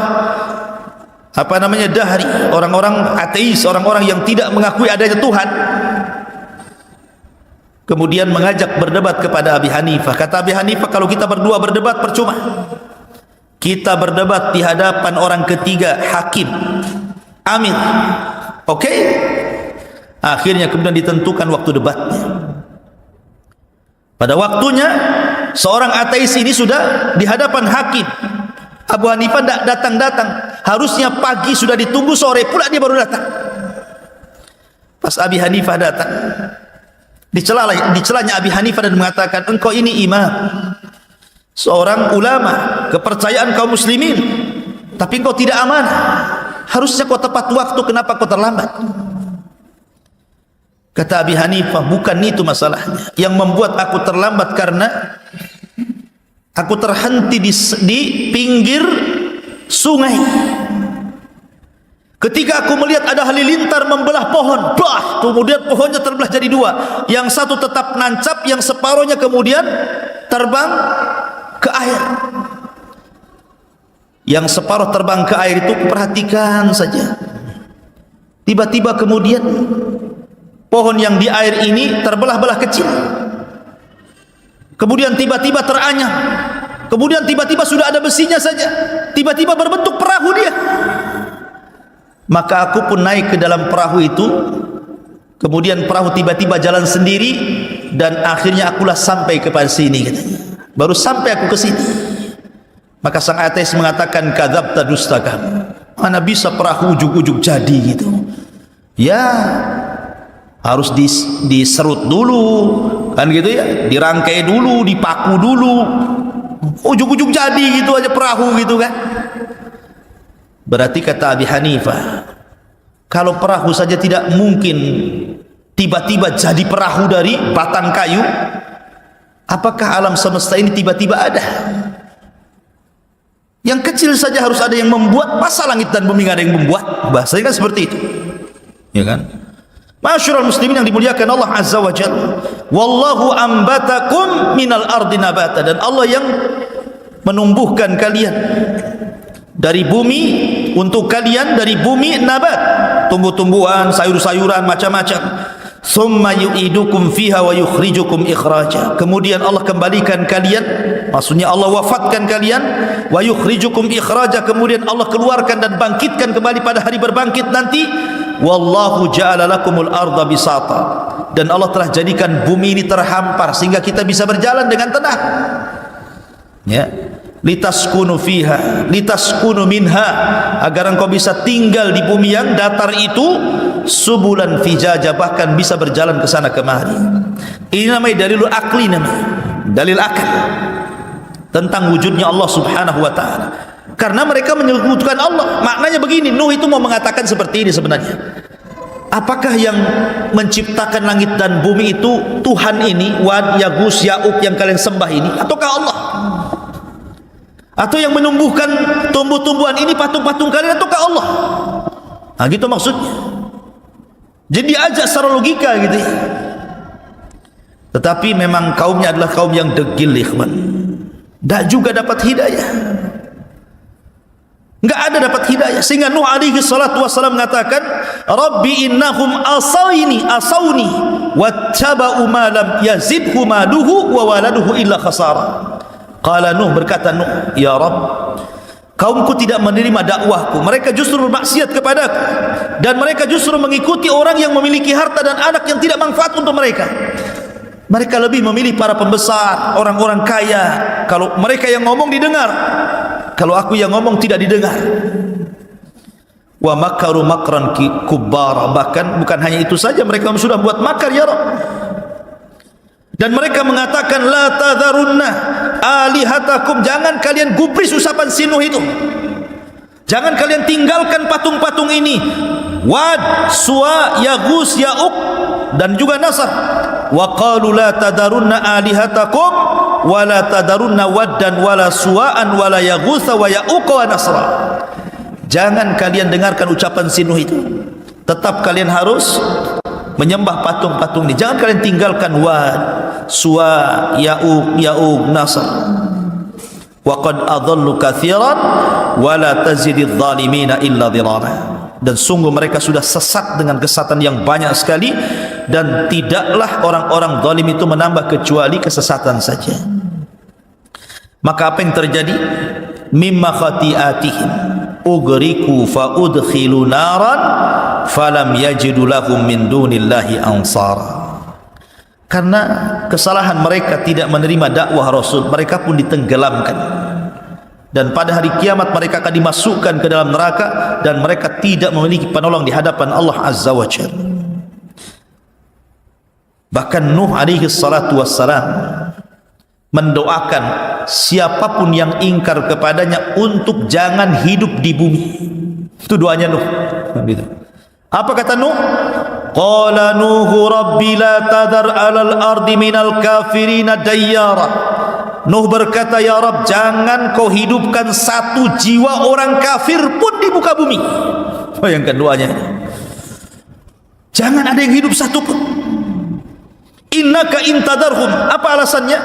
dahri, orang-orang ateis, orang-orang yang tidak mengakui adanya Tuhan, kemudian mengajak berdebat kepada Abi Hanifah. Kata Abi Hanifah, kalau kita berdua berdebat percuma. Kita berdebat di hadapan orang ketiga, hakim, amir. Oke? Akhirnya kemudian ditentukan waktu debatnya. Pada waktunya seorang ateis ini sudah di hadapan hakim. Abu Hanifah tidak datang-datang. Harusnya pagi sudah ditunggu, sore pula dia baru datang. Pas Abi Hanifah datang, dicelanya Abi Hanifah dan mengatakan, engkau ini imam, seorang ulama, kepercayaan kaum muslimin, tapi engkau tidak amanah. Harusnya kau tepat waktu, kenapa kau terlambat? Kata Abi Hanifah, bukan itu masalahnya. Yang membuat aku terlambat karena aku terhenti di pinggir sungai. Ketika aku melihat ada halilintar membelah pohon, bah, kemudian pohonnya terbelah jadi 2. Yang satu tetap nancap, yang separuhnya kemudian terbang ke air. Yang separuh terbang ke air itu perhatikan saja. Tiba-tiba kemudian pohon yang di air ini terbelah-belah kecil. Kemudian tiba-tiba teranyam. Kemudian tiba-tiba sudah ada besinya saja. Tiba-tiba berbentuk perahu dia. Maka aku pun naik ke dalam perahu itu. Kemudian perahu tiba-tiba jalan sendiri, dan akhirnya akulah sampai kepada sini, katanya. Baru sampai aku ke sini. Maka sang ateis mengatakan, kadzabta, dusta kamu. Mana bisa perahu ujug-ujug jadi gitu? Ya, harus diserut dulu, kan gitu ya, dirangkai dulu, dipaku dulu. Ujug-ujug jadi gitu aja perahu gitu kan. Berarti kata Abi Hanifah, kalau perahu saja tidak mungkin tiba-tiba jadi perahu dari batang kayu, apakah alam semesta ini tiba-tiba ada? Yang kecil saja harus ada yang membuat. Masa langit dan bumi ada yang membuat? Bahasanya kan seperti itu, ya kan? Masyarul muslimin yang dimuliakan Allah Azza wa Jalla, wallahu ambatakum minal ardi nabata. Dan Allah yang menumbuhkan kalian dari bumi, untuk kalian dari bumi nabat, tumbuh-tumbuhan, sayur-sayuran, macam-macam. Thumma yu'idukum fiha wa yukhrijukum ikhraja. Kemudian Allah kembalikan kalian, maksudnya Allah wafatkan kalian, wa yukhrijukum ikhraja. Kemudian Allah keluarkan dan bangkitkan kembali pada hari berbangkit nanti. Wallahu ja'ala lakumul arda bisata. Dan Allah telah jadikan bumi ini terhampar sehingga kita bisa berjalan dengan tenang. Ya. Litaskunu fiha, litaskunu minha, agar engkau bisa tinggal di bumi yang datar itu, subulan fijaja, bahkan bisa berjalan ke sana kemari. Ini namanya dalilul akli, namanya dalil akal. tentang wujudnya Allah Subhanahu wa taala. Karena mereka menyebutkan Allah. Maknanya begini, Nuh itu mau mengatakan seperti ini sebenarnya. Apakah yang menciptakan langit dan bumi itu Tuhan ini, Wad, Yagus, Ya'uq yang kalian sembah ini, ataukah Allah? Atau yang menumbuhkan tumbuh-tumbuhan ini patung-patung kalian, ataukah Allah? Nah, gitu maksudnya. Jadi diajak secara logika gitu ya. Tetapi memang kaumnya adalah kaum yang degil, ikhwan. Tak juga dapat hidayah. Enggak ada dapat hidayah. Sehingga Nuh alaihi salatu wassalam mengatakan, Rabbi innahum asawni wattaba'u ma lam yazidhu maluhu wa waladuhu illa khasara. Qala Nuh, berkata Nuh, ya Rabb, kaumku tidak menerima dakwahku, mereka justru bermaksiat kepadaku, dan mereka justru mengikuti orang yang memiliki harta dan anak yang tidak manfaat untuk mereka. Mereka lebih memilih para pembesar, orang-orang kaya. Kalau mereka yang ngomong didengar, kalau aku yang ngomong tidak didengar. Wa makaru makran kubbar. Bahkan bukan hanya itu saja, mereka sudah buat makar, ya Rabb. Dan mereka mengatakan, la tadharunna alihatakum, jangan kalian gubris usapan si Nuh itu, jangan kalian tinggalkan patung-patung ini, Wad, Suwa, Yagus, Ya'uq, dan juga Nasr. Wa qalu la tadharunna alihatakum wa la tadharunna Waddan wa la Suwa'an wa la Yaghutha wa Ya'uq wa Nasra. Jangan kalian dengarkan ucapan si Nuh itu, tetap kalian harus menyembah patung-patung ini. Jangan kalian tinggalkan Wad, Suwa, Ya'uq, Nasr. Wa qad adallu katsiran wa la tazididz zalimina illa dhilala. Dan sungguh mereka sudah sesat dengan kesesatan yang banyak sekali, dan tidaklah orang-orang zalim itu menambah kecuali kesesatan saja. Maka apa yang terjadi? Mimma khati'atihim ugriku fa udkhilu naran falam yajidu lahum min dunillahi ansara. Karena kesalahan mereka tidak menerima dakwah Rasul, mereka pun ditenggelamkan, dan pada hari kiamat mereka akan dimasukkan ke dalam neraka, dan mereka tidak memiliki penolong di hadapan Allah Azza wa Jalla. Bahkan Nuh alaihi salatu wassalam mendoakan siapapun yang ingkar kepadanya untuk jangan hidup di bumi. Itu doanya Nuh. Apa kata Nuh? Qala Nuhu rabbi la tadar alal ardi minal kafirina dayyara. Nuh berkata, ya Rabb, jangan kau hidupkan satu jiwa orang kafir pun di muka bumi. Bayangkan doanya. Jangan ada yang hidup satu pun. Innaka intadarhum. Apa alasannya?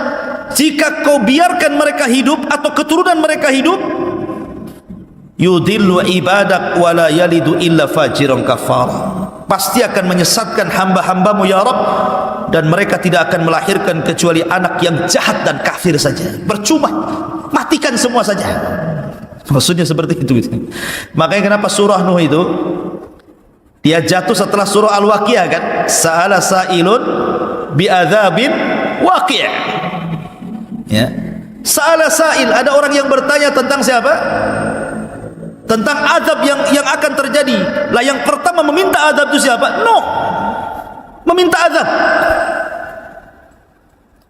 Jika kau biarkan mereka hidup atau keturunan mereka hidup, yudillu ibadak wala yalidu illa fajiran kafara. Pasti akan menyesatkan hamba-hambamu, ya Rabb, dan mereka tidak akan melahirkan kecuali anak yang jahat dan kafir saja. Percuma, matikan semua saja. Maksudnya seperti itu. Makanya kenapa surah Nuh itu dia jatuh setelah surah Al-Waqiah kan? Sa'ala sa'ilun bi'adzabin waqi'. Ya. Sa'ala sa'il, ada orang yang bertanya tentang siapa? Tentang azab yang akan terjadi. Lah yang pertama meminta azab itu siapa? Nuh. Meminta azab.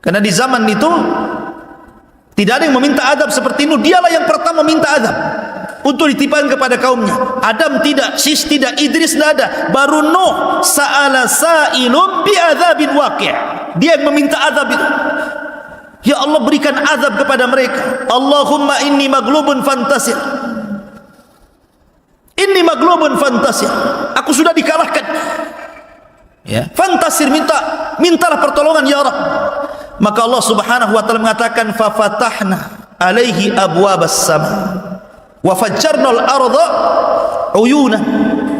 Karena di zaman itu tidak ada yang meminta azab seperti Nuh. Dialah yang pertama meminta azab untuk ditimpakan kepada kaumnya. Adam tidak, Sis tidak, Idris tidak ada. Baru Nuh, sa'ala sa'ilun bi'adzabin waqi'. Dia yang meminta azab itu. Ya Allah, berikan azab kepada mereka. Allahumma inni maglubun fantasir. Inni maglubun fantasir. Aku sudah dikalahkan. Ya, fantasir, mintalah pertolongan ya Rabb. Maka Allah Subhanahu wa taala mengatakan, fa fatahna alaihi abwabas sama wa fajjarna al-ardha uyuna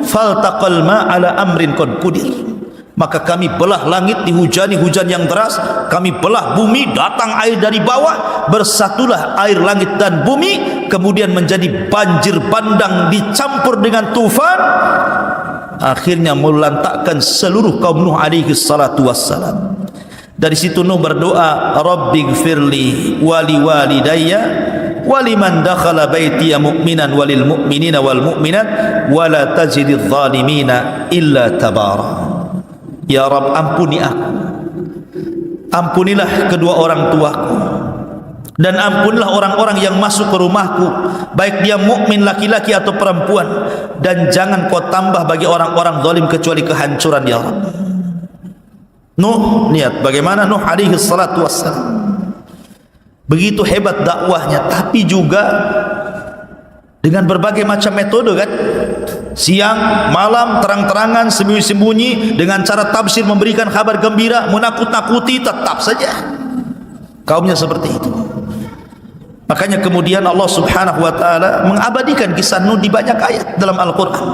faltaqal ma ala amrin qad qudir. Maka kami belah langit, dihujani hujan yang deras, kami belah bumi, datang air dari bawah, bersatulah air langit dan bumi, kemudian menjadi banjir bandang dicampur dengan tufan, akhirnya melantakkan seluruh kaum Nuh alaihi salatu wassalam. Dari situ Nuh berdoa, Rabbighfirli wali walidayya waliman dakhala baitiya mu'minan walil mu'minina wal mu'minat wala tajididz zalimina illa tabara. Ya Rabb, ampuni aku, ampunilah kedua orang tuaku, Dan ampunlah orang-orang yang masuk ke rumahku, baik dia mukmin laki-laki atau perempuan, dan jangan kau tambah bagi orang-orang zalim kecuali kehancuran ya Rabb. Nuh, lihat bagaimana Nuh alaihi salatu wassalam. Begitu hebat dakwahnya, tapi juga dengan berbagai macam metode kan. Siang, malam, terang-terangan, sembunyi-sembunyi, dengan cara tafsir memberikan kabar gembira, menakut-nakuti, tetap saja kaumnya seperti itu. Makanya kemudian Allah Subhanahu wa taala mengabadikan kisah Nuh di banyak ayat dalam Al-Qur'an.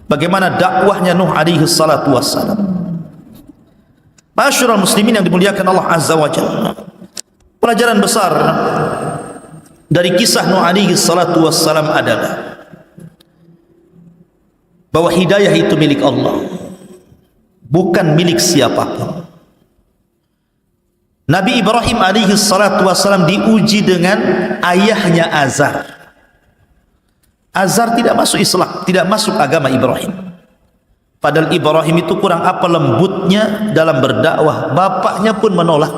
Bagaimana dakwahnya Nuh alaihi salatu wassalam. Masyarul muslimin yang dimuliakan Allah Azza wa Jalla. Pelajaran besar dari kisah Nuh alaihi salatu wassalam adalah bahwa hidayah itu milik Allah, bukan milik siapapun. Nabi Ibrahim alaihi salatu wassalam diuji dengan ayahnya Azar. Azar tidak masuk Islam, tidak masuk agama Ibrahim. Padahal Ibrahim itu kurang apa lembutnya dalam berdakwah, bapaknya pun menolak.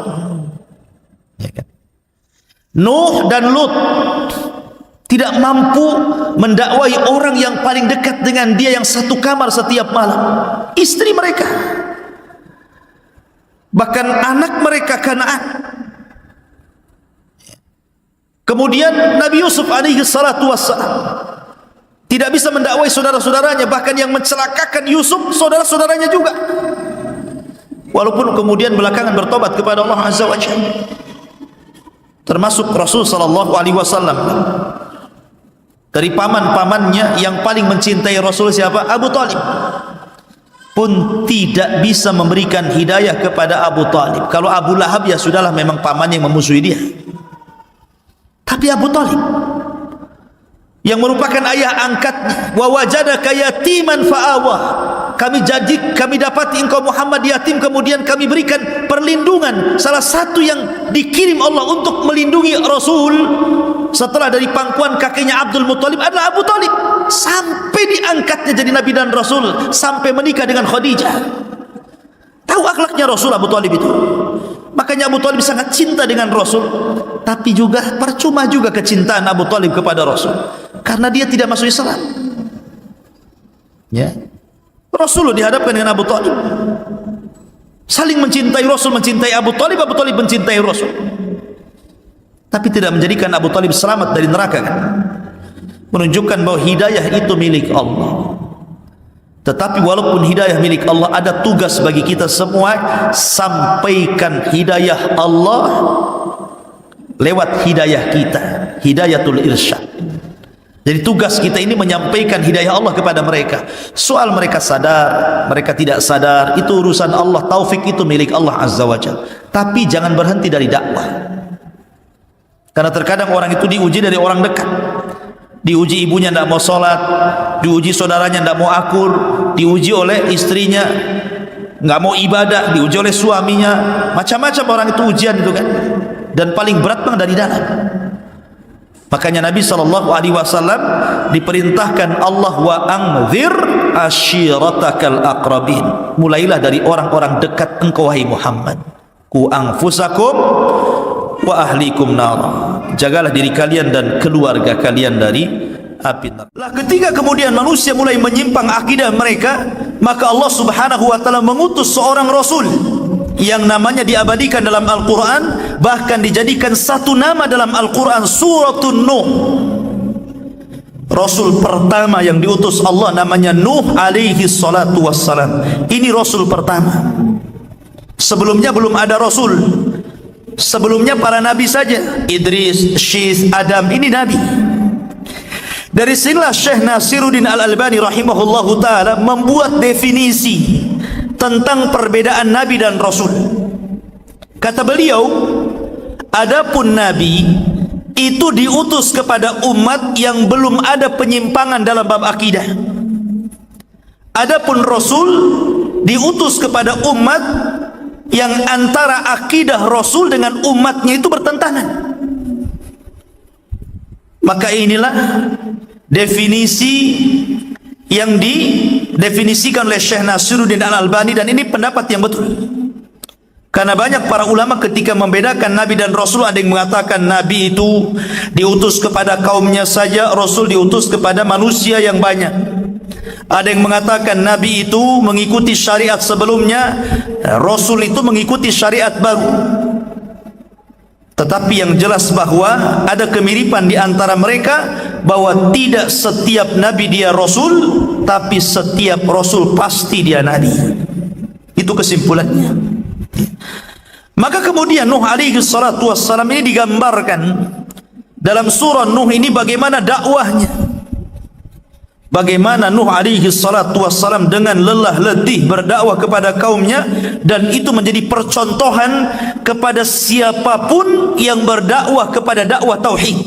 Ya kan? Nuh dan Lut tidak mampu mendakwai orang yang paling dekat dengan dia, yang satu kamar setiap malam, istri mereka, bahkan anak mereka Kanaan. Kemudian Nabi Yusuf alaihi salatu wassalam tidak bisa mendakwai saudara-saudaranya, bahkan yang mencelakakan Yusuf saudara-saudaranya juga, walaupun kemudian belakangan bertobat kepada Allah Azza wa Jalla. Termasuk Rasul sallallahu alaihi wasallam, dari paman-pamannya yang paling mencintai Rasul siapa? Abu Talib, pun tidak bisa memberikan hidayah kepada Abu Talib. Kalau Abu Lahab ya sudahlah, memang pamannya yang memusuhi dia. Tapi Abu Talib yang merupakan ayah angkatnya, wa wajadaka yatiman fa'awa, kami dapati engkau Muhammad yatim, kemudian kami berikan perlindungan. Salah satu yang dikirim Allah untuk melindungi Rasul setelah dari pangkuan kakeknya Abdul Muttalib adalah Abu Talib, sampai diangkatnya jadi Nabi dan Rasul, sampai menikah dengan Khadijah. Tahu akhlaknya Rasul Abu Talib itu. Makanya Abu Talib sangat cinta dengan Rasul. Tapi juga percuma juga kecintaan Abu Talib kepada Rasul, karena dia tidak masuk Islam. Ya, Rasul dihadapkan dengan Abu Talib, saling mencintai Rasul, mencintai Abu Talib mencintai Rasul, tapi tidak menjadikan Abu Talib selamat dari neraka kan? Menunjukkan bahwa hidayah itu milik Allah. Tetapi walaupun hidayah milik Allah, ada tugas bagi kita semua, sampaikan hidayah Allah lewat hidayah kita, hidayatul irsyad. Jadi tugas kita ini menyampaikan hidayah Allah kepada mereka. Soal mereka sadar, mereka tidak sadar, itu urusan Allah. Taufik itu milik Allah Azza wa Jalla. Tapi jangan berhenti dari dakwah, karena terkadang orang itu diuji dari orang dekat. Diuji ibunya tidak mau sholat, diuji saudaranya tidak mau akur, diuji oleh istrinya nggak mau ibadah, diuji oleh suaminya, macam-macam orang itu ujian itu kan. Dan paling berat memang dari dalam. Makanya Nabi SAW diperintahkan Allah, wa anzir ashiratakal aqrabin, mulailah dari orang-orang dekat engkau wahai Muhammad. Ku anfusakum wa ahlikum nara, jagalah diri kalian dan keluarga kalian dari api neraka. Lah ketika kemudian manusia mulai menyimpang akidah mereka, maka Allah Subhanahu wa taala mengutus seorang rasul yang namanya diabadikan dalam Al-Quran, bahkan dijadikan satu nama dalam Al-Quran, Suratun Nuh. Rasul pertama yang diutus Allah namanya Nuh alaihi salatu wassalam. Ini rasul pertama. Sebelumnya belum ada rasul. Sebelumnya para nabi saja, Idris, Syith, Adam, ini nabi. Dari sinilah Syekh Nasiruddin Al-Albani rahimahullahu ta'ala membuat definisi tentang perbedaan nabi dan rasul. Kata beliau, adapun nabi itu diutus kepada umat yang belum ada penyimpangan dalam bab akidah. Adapun rasul diutus kepada umat yang antara akidah rasul dengan umatnya itu bertentangan. Maka inilah definisi yang didefinisikan oleh Syekh Nasiruddin Al-Albani, dan ini pendapat yang betul. Karena banyak para ulama ketika membedakan Nabi dan Rasul, ada yang mengatakan Nabi itu diutus kepada kaumnya saja, Rasul diutus kepada manusia yang banyak. Ada yang mengatakan Nabi itu mengikuti syariat sebelumnya, Rasul itu mengikuti syariat baru. Tetapi yang jelas bahwa ada kemiripan di antara mereka, bahwa tidak setiap Nabi dia Rasul, tapi setiap Rasul pasti dia Nabi. Itu kesimpulannya. Maka kemudian Nuh alaihi salatu wassalam ini digambarkan dalam surah Nuh ini bagaimana dakwahnya. Bagaimana Nuh alaihi salatu wassalam dengan lelah letih berdakwah kepada kaumnya, dan itu menjadi percontohan kepada siapapun yang berdakwah kepada dakwah tauhid.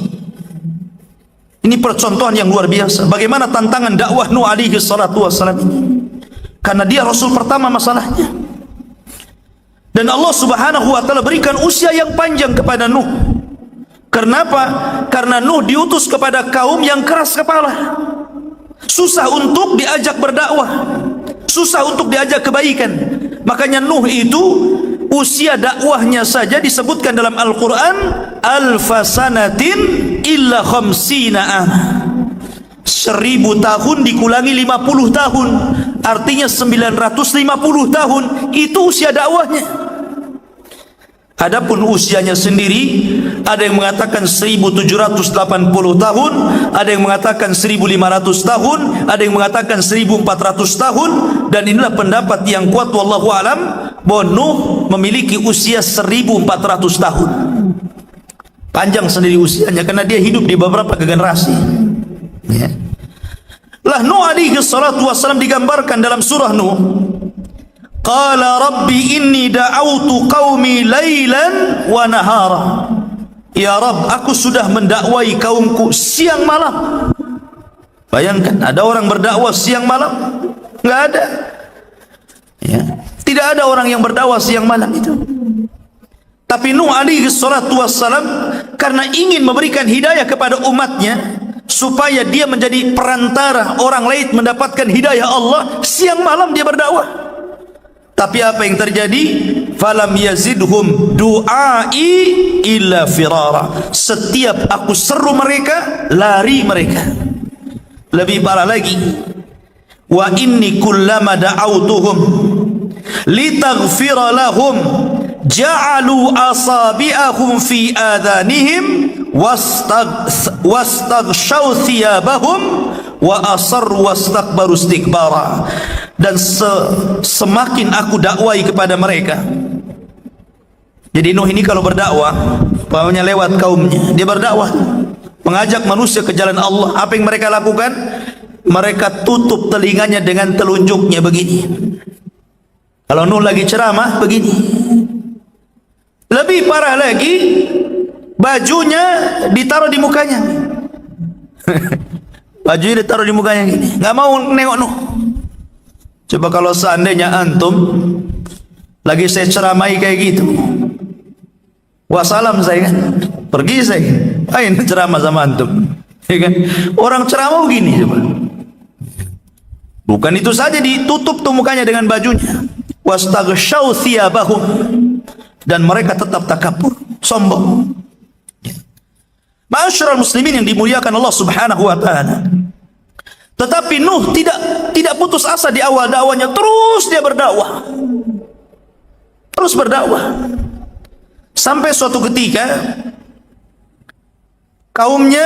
Ini percontohan yang luar biasa. Bagaimana tantangan dakwah Nuh alaihi salatu wassalam ini, karena dia Rasul pertama masalahnya. Dan Allah subhanahu wa ta'ala berikan usia yang panjang kepada Nuh. Kenapa? Karena Nuh diutus kepada kaum yang keras kepala, susah untuk diajak berdakwah, susah untuk diajak kebaikan. Makanya Nuh itu usia dakwahnya saja disebutkan dalam Al-Quran alfasanatin illa khamsina ama. 1000 tahun dikulangi 50 tahun, artinya 950 tahun. Itu usia dakwahnya. Adapun usianya sendiri, ada yang mengatakan 1780 tahun, ada yang mengatakan 1500 tahun, ada yang mengatakan 1400 tahun. Dan inilah pendapat yang kuat wallahu alam, bahwa Nuh memiliki usia 1400 tahun. Panjang sendiri usianya karena dia hidup di beberapa generasi. Ya. Lah Nuh alaihi salatu wassalam digambarkan dalam surah Nuh, qala rabbi inni da'autu qaumi lailan wa nahara. Ya Rabb, aku sudah mendakwai kaumku siang malam. Bayangkan, ada orang berdakwah siang malam? Enggak ada. Ya. Tidak ada orang yang berdakwah siang malam itu. Tapi Nuh alaihi salatu wassalam karena ingin memberikan hidayah kepada umatnya, supaya dia menjadi perantara orang lain mendapatkan hidayah Allah, siang malam dia berdakwah. Tapi apa yang terjadi? Falam yazidhum du'ai illa firara. Setiap aku seru mereka, lari mereka. Lebih parah lagi, wa inni kullama da'autuhum litaghfira lahum ja'alu asabi'ahum fi adhanihim wastaghshaw thiyabahum wa asarru wastakbaru istikbara. Dan semakin aku dakwai kepada mereka. Jadi Nuh ini kalau berdakwah, pokoknya lewat kaumnya, dia berdakwah, mengajak manusia ke jalan Allah. Apa yang mereka lakukan? Mereka tutup telinganya dengan telunjuknya begini. Kalau Nuh lagi ceramah begini. Lebih parah lagi, bajunya ditaruh di mukanya. Bajunya ditaruh di mukanya gini, nggak mau nengok Nuh. Coba kalau seandainya antum lagi saya ceramai kayak gitu, wassalam saya kan, pergi saya, ayo ceramah sama antum, ya kan? Orang ceramah begini coba. Bukan itu saja, ditutup tuh mukanya dengan bajunya. Wastaghshaw thiyabahum, dan mereka tetap takabur, sombong. Ma'asyiral muslimin yang dimuliakan Allah Subhanahu wa taala. Tetapi Nuh tidak putus asa di awal dakwanya, terus dia berdakwah. Terus berdakwah. Sampai suatu ketika kaumnya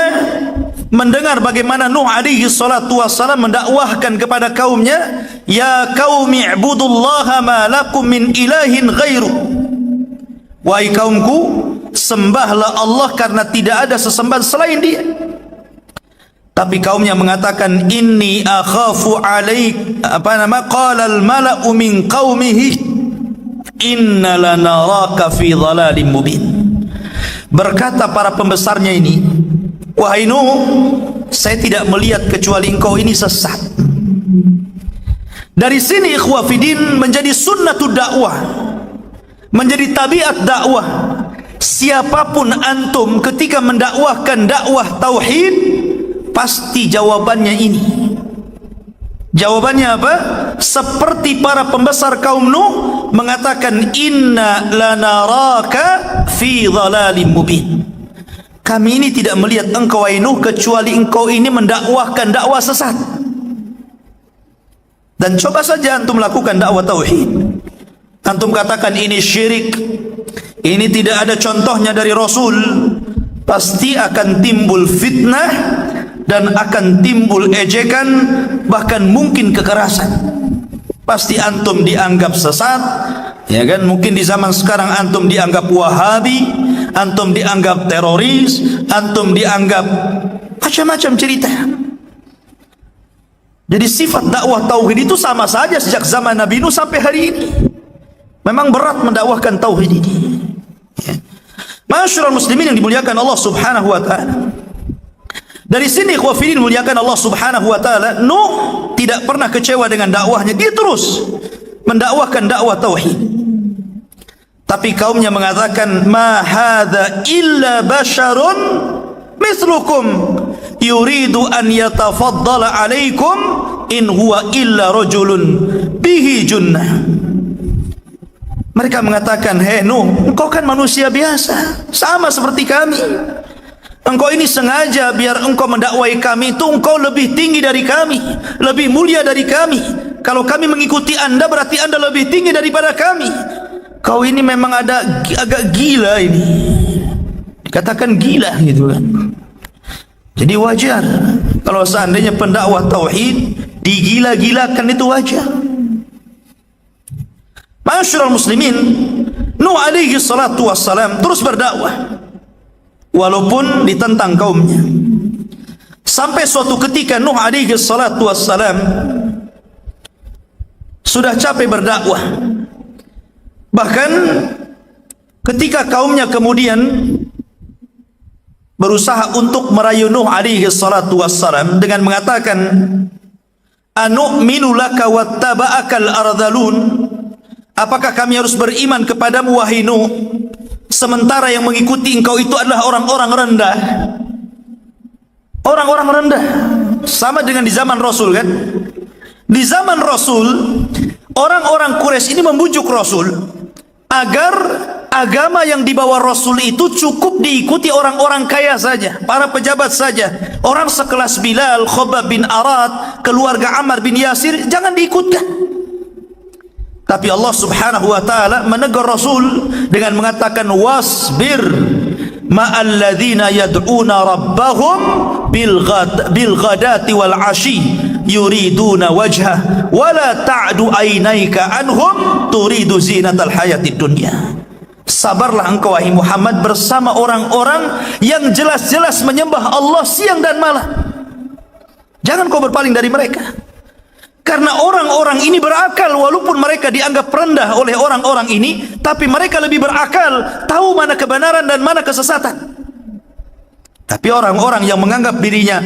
mendengar bagaimana Nuh alaihi salatu wassalam mendakwahkan kepada kaumnya, ya qaumi ibudullaha ma lakum min ilahin ghairu. Wahai kaumku, sembahlah Allah karena tidak ada sesembahan selain Dia. Tapi kaumnya mengatakan, inni akhafu alaik, qala al mala'u min qaumihi inna lanaraka fi dhalalim mubin. Berkata para pembesarnya ini, wahai Nuh, saya tidak melihat kecuali engkau ini sesat. Dari sini ikhwah fidin menjadi sunnatud dakwah, menjadi tabiat dakwah. Siapapun antum ketika mendakwahkan dakwah tauhid, pasti jawabannya ini. Jawabannya apa? Seperti para pembesar kaum Nuh mengatakan, inna lanaraka fi dhalalim mubin. Kami ini tidak melihat engkau wahai Nuh kecuali engkau ini mendakwahkan dakwah sesat. Dan coba saja antum lakukan dakwah tauhid, antum katakan ini syirik, ini tidak ada contohnya dari Rasul, pasti akan timbul fitnah dan akan timbul ejekan, bahkan mungkin kekerasan. Pasti antum dianggap sesat, ya kan? Mungkin di zaman sekarang antum dianggap Wahabi, antum dianggap teroris, antum dianggap macam-macam cerita. Jadi sifat dakwah tauhid itu sama saja sejak zaman Nabi Nuh sampai hari ini. Memang berat mendakwahkan tauhid ini. Ya. Masyarul muslimin yang dimuliakan Allah Subhanahu wa taala. Dari sini ikhwafidin muliakan Allah Subhanahu wa taala, Nuh tidak pernah kecewa dengan dakwahnya, dia terus mendakwahkan dakwah tauhid. Tapi kaumnya mengatakan, ma hadza illa basyarun mithlukum yuridu an yatafaddala alaikum in huwa illa rajulun bihi junnah. Mereka mengatakan, hei Nuh, engkau kan manusia biasa, sama seperti kami. Engkau ini sengaja biar engkau mendakwai kami itu engkau lebih tinggi dari kami, lebih mulia dari kami. Kalau kami mengikuti anda berarti anda lebih tinggi daripada kami. Kau ini memang ada agak gila ini. Dikatakan gila gitu kan. Jadi wajar kalau seandainya pendakwah tauhid digila-gilakan, itu wajar. Masyarul muslimin, Nuh alaihi salatu wassalam terus berdakwah walaupun ditentang kaumnya. Sampai suatu ketika Nuh alaihi salatu wassalam sudah capek berdakwah. Bahkan ketika kaumnya kemudian berusaha untuk merayu Nuh alaihi salatu wassalam dengan mengatakan, anu'minu laka wattaba'akal ardhalun, apakah kami harus beriman kepadamu wahai Nuh, sementara yang mengikuti engkau itu adalah orang-orang rendah. Orang-orang rendah. Sama dengan di zaman Rasul kan. Di zaman Rasul, orang-orang Quraisy ini membujuk Rasul agar agama yang dibawa Rasul itu cukup diikuti orang-orang kaya saja, para pejabat saja. Orang sekelas Bilal, Khabbab bin Arad, keluarga Ammar bin Yasir jangan diikutkan. Tapi Allah Subhanahu wa taala menegur Rasul dengan mengatakan, wasbir ma'al ladzina yad'una rabbahum bil ghadati wal 'ashi yuriduna wajha wala ta'du ainaika anhum turidu zinatal hayatid dunya. Sabarlah engkau wahai Muhammad bersama orang-orang yang jelas-jelas menyembah Allah siang dan malam. Jangan kau berpaling dari mereka. Karena orang-orang ini berakal, walaupun mereka dianggap rendah oleh orang-orang ini, tapi mereka lebih berakal, tahu mana kebenaran dan mana kesesatan. Tapi orang-orang yang menganggap dirinya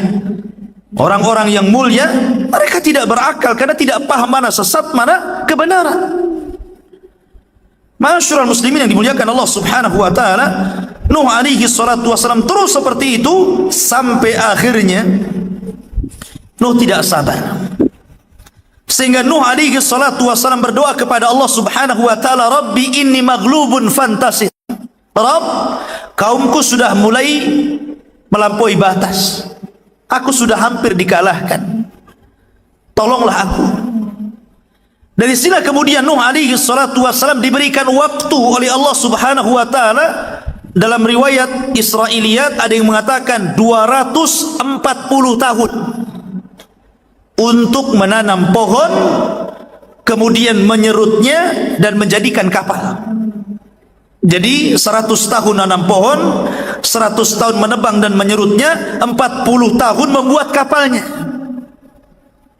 orang-orang yang mulia, mereka tidak berakal karena tidak paham mana sesat, mana kebenaran. Masyarul muslimin yang dimuliakan Allah Subhanahu wa taala, Nuh alaihi salatu wasalam terus seperti itu sampai akhirnya Nuh tidak sabar. Sehingga Nuh alaihi salatu wassalam berdoa kepada Allah Subhanahu wa taala, Rabbi inni maghlubun fantasir. Rabb, kaumku sudah mulai melampaui batas. Aku sudah hampir dikalahkan. Tolonglah aku. Dari sini kemudian Nuh alaihi salatu wassalam diberikan waktu oleh Allah Subhanahu wa taala. Dalam riwayat Israiliyat ada yang mengatakan 240 tahun untuk menanam pohon, kemudian menyerutnya dan menjadikan kapal. Jadi 100 tahun nanam pohon, 100 tahun menebang dan menyerutnya, 40 tahun membuat kapalnya.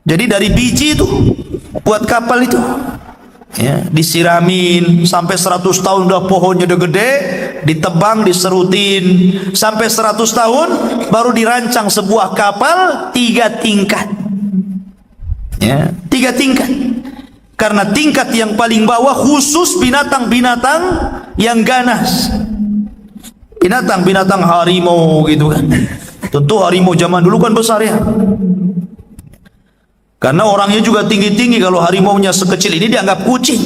Jadi dari biji itu buat kapal itu ya, disiramin sampai 100 tahun udah pohonnya udah gede, ditebang, diserutin sampai 100 tahun baru dirancang sebuah kapal 3 tingkat. Ya, 3 tingkat. Karena tingkat yang paling bawah khusus binatang-binatang yang ganas. Binatang-binatang harimau gitu kan. Tentu harimau zaman dulu kan besar ya. Karena orangnya juga tinggi-tinggi, kalau harimaunya sekecil ini dianggap kucing.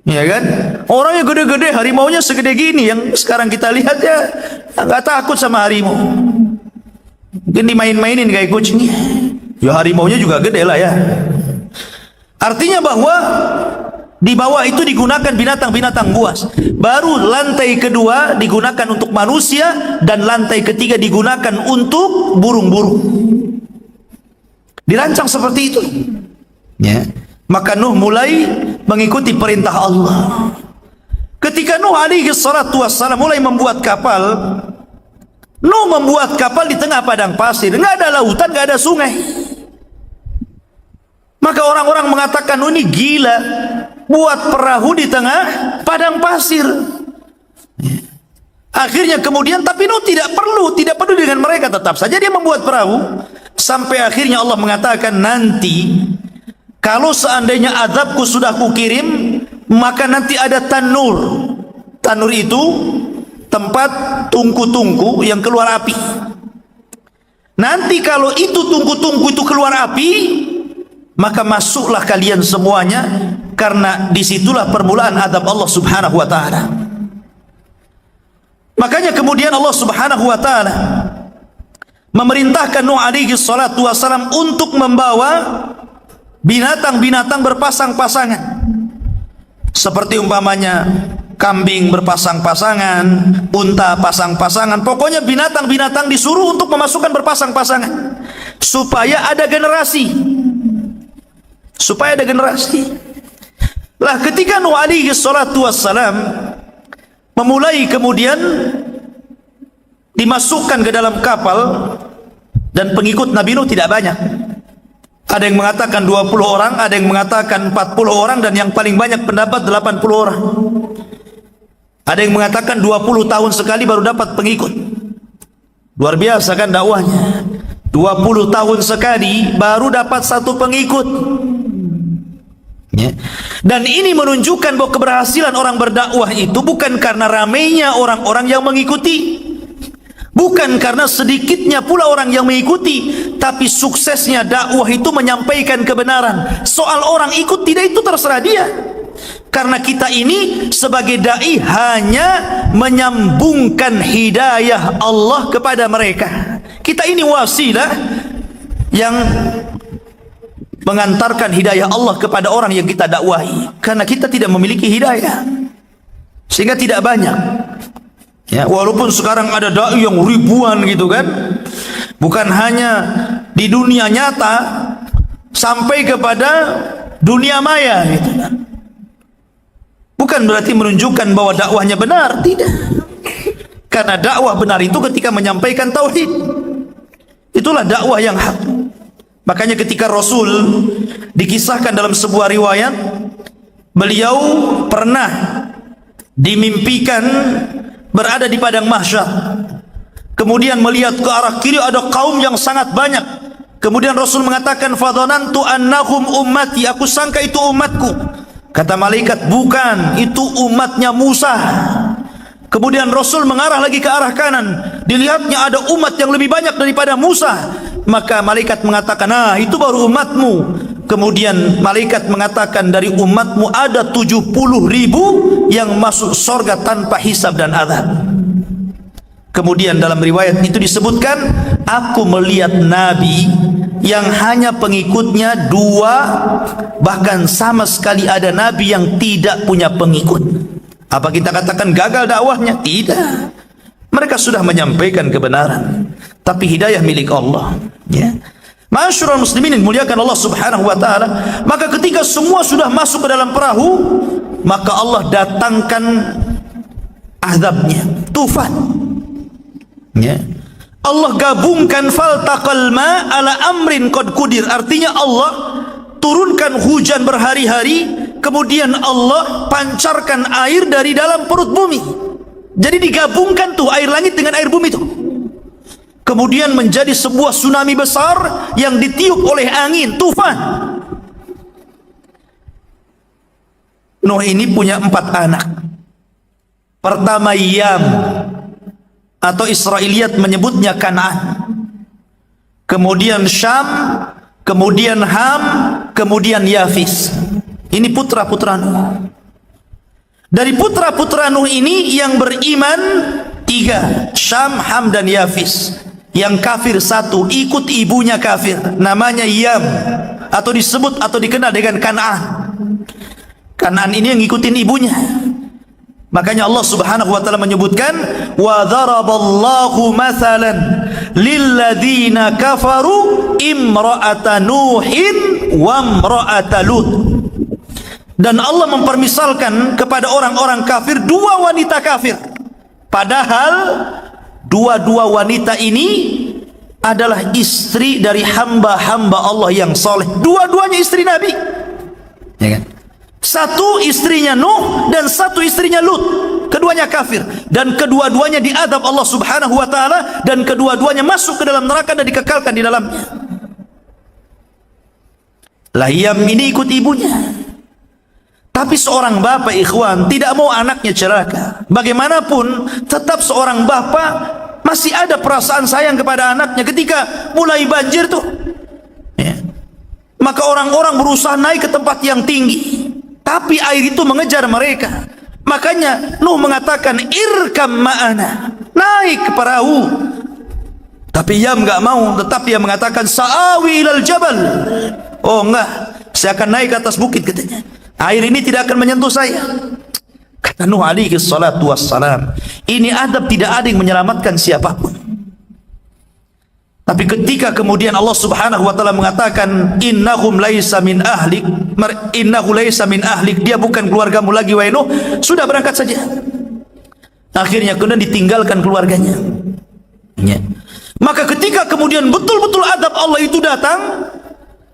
Ya kan? Orangnya gede-gede, harimaunya segede gini. Yang sekarang kita lihat ya nggak takut sama harimau. Mungkin dimain-mainin kayak kucing. Ya harimaunya juga gede lah ya. Artinya bahwa di bawah itu digunakan binatang-binatang buas. Baru lantai kedua digunakan untuk manusia, dan lantai ketiga digunakan untuk burung-burung. Dirancang seperti itu. Ya. Maka Nuh mulai mengikuti perintah Allah. Ketika Nuh alaihi salatu wassalam mulai membuat kapal, Nuh membuat kapal di tengah padang pasir, nggak ada lautan, nggak ada sungai. Maka orang-orang mengatakan, Nuh ini gila, buat perahu di tengah padang pasir. Akhirnya kemudian, tapi Nuh tidak perlu dengan mereka, tetap saja dia membuat perahu. Sampai akhirnya Allah mengatakan, nanti kalau seandainya azabku sudah kukirim, maka nanti ada tanur. Tanur itu tempat tungku-tungku yang keluar api. Nanti kalau itu tungku-tungku itu keluar api, maka masuklah kalian semuanya, karena disitulah permulaan azab Allah subhanahu wa ta'ala. Makanya kemudian Allah subhanahu wa ta'ala memerintahkan Nuh alaihi salatu wassalam untuk membawa binatang-binatang berpasang-pasangan, seperti umpamanya kambing berpasang-pasangan, unta pasang-pasangan. Pokoknya binatang-binatang disuruh untuk memasukkan berpasang-pasangan, supaya ada generasi. Lah ketika Nuh alaihi salatu wassalam memulai kemudian dimasukkan ke dalam kapal, dan pengikut Nabi Nuh tidak banyak. Ada yang mengatakan 20 orang, ada yang mengatakan 40 orang, dan yang paling banyak pendapat 80 orang. Ada yang mengatakan 20 tahun sekali baru dapat pengikut. Luar biasa kan dakwahnya. 20 tahun sekali baru dapat satu pengikut. Ya. Dan ini menunjukkan bahwa keberhasilan orang berdakwah itu bukan karena ramainya orang-orang yang mengikuti, bukan karena sedikitnya pula orang yang mengikuti, tapi suksesnya dakwah itu menyampaikan kebenaran. Soal orang ikut tidak, itu terserah dia. Karena kita ini sebagai dai hanya menyambungkan hidayah Allah kepada mereka. Kita ini wasilah yang mengantarkan hidayah Allah kepada orang yang kita dakwahi. Karena kita tidak memiliki hidayah, sehingga tidak banyak. Ya, walaupun sekarang ada dai yang ribuan gitu kan, bukan hanya di dunia nyata, sampai kepada dunia maya gitu kan. Bukan berarti menunjukkan bahwa dakwahnya benar, tidak. Karena dakwah benar itu ketika menyampaikan tauhid, itulah dakwah yang hak. Makanya ketika Rasul dikisahkan dalam sebuah riwayat, beliau pernah dimimpikan berada di padang mahsyar, kemudian melihat ke arah kiri ada kaum yang sangat banyak. Kemudian Rasul mengatakan, fadhanantu annahum ummati, aku sangka itu umatku. Kata malaikat, bukan, itu umatnya Musa. Kemudian Rasul mengarah lagi ke arah kanan, dilihatnya ada umat yang lebih banyak daripada Musa. Maka malaikat mengatakan, nah itu baru umatmu. Kemudian malaikat mengatakan, dari umatmu ada 70.000 yang masuk surga tanpa hisab dan azab. Kemudian dalam riwayat itu disebutkan, aku melihat Nabi yang hanya pengikutnya 2, bahkan sama sekali ada Nabi yang tidak punya pengikut. Apa kita katakan gagal dakwahnya? Tidak. Mereka sudah menyampaikan kebenaran, tapi hidayah milik Allah. Ya. Ma'asyiral muslimin yang dimuliakan Allah subhanahu wa ta'ala, maka ketika semua sudah masuk ke dalam perahu, maka Allah datangkan azabnya, tufan. Ya. Allah gabungkan faltaqal ma ala amrin qad qudir, artinya Allah turunkan hujan berhari-hari, kemudian Allah pancarkan air dari dalam perut bumi. Jadi digabungkan tuh air langit dengan air bumi tuh. Kemudian menjadi sebuah tsunami besar yang ditiup oleh angin, tufan. Nuh ini punya 4 anak. Pertama Yam, atau Israiliyat menyebutnya Kan'an. Kemudian Syam, kemudian Ham, kemudian Yafis. Ini putra-putra Nuh. Dari putra-putra Nuh ini yang beriman 3, Syam, Ham, dan Yafis. Yang kafir 1, ikut ibunya kafir, namanya Yam, atau disebut atau dikenal dengan Kan'an. Kan'an ini yang ngikutin ibunya. Makanya Allah Subhanahu wa taala menyebutkan, wa daraballahu mathalan lilladzina kafaru imra'ata Nuhin wa imra'ata Lut. Dan Allah mempermisalkan kepada orang-orang kafir 2 wanita kafir. Padahal dua-dua wanita ini adalah istri dari hamba-hamba Allah yang soleh. Dua-duanya istri Nabi, ya kan? Satu istrinya Nuh dan satu istrinya Lut. Keduanya kafir dan kedua-duanya diadab Allah Subhanahu wa taala, dan kedua-duanya masuk ke dalam neraka dan dikekalkan di dalamnya. Yam ini ikut ibunya. Tapi seorang bapak, ikhwan, tidak mau anaknya celaka. Bagaimanapun tetap seorang bapak masih ada perasaan sayang kepada anaknya. Ketika mulai banjir tuh, ya, maka orang-orang berusaha naik ke tempat yang tinggi, tapi air itu mengejar mereka. Makanya Nuh mengatakan, irkam ma'ana, naik ke perahu. Tapi Yam enggak mau, tetap dia mengatakan, sa'awi ilal jabal. Oh enggak, saya akan naik ke atas bukit, katanya. Air ini tidak akan menyentuh saya. Kata Nuh alaihi salatu wassalam, ini adab, tidak ada yang menyelamatkan siapapun. Tapi ketika kemudian Allah Subhanahu wa taala mengatakan, innahum laisa min ahlik, innahu laisa min ahlik, dia bukan keluargamu lagi wahai Nuh, sudah berangkat saja. Akhirnya kemudian ditinggalkan keluarganya, ya. Maka ketika kemudian betul-betul adab Allah itu datang,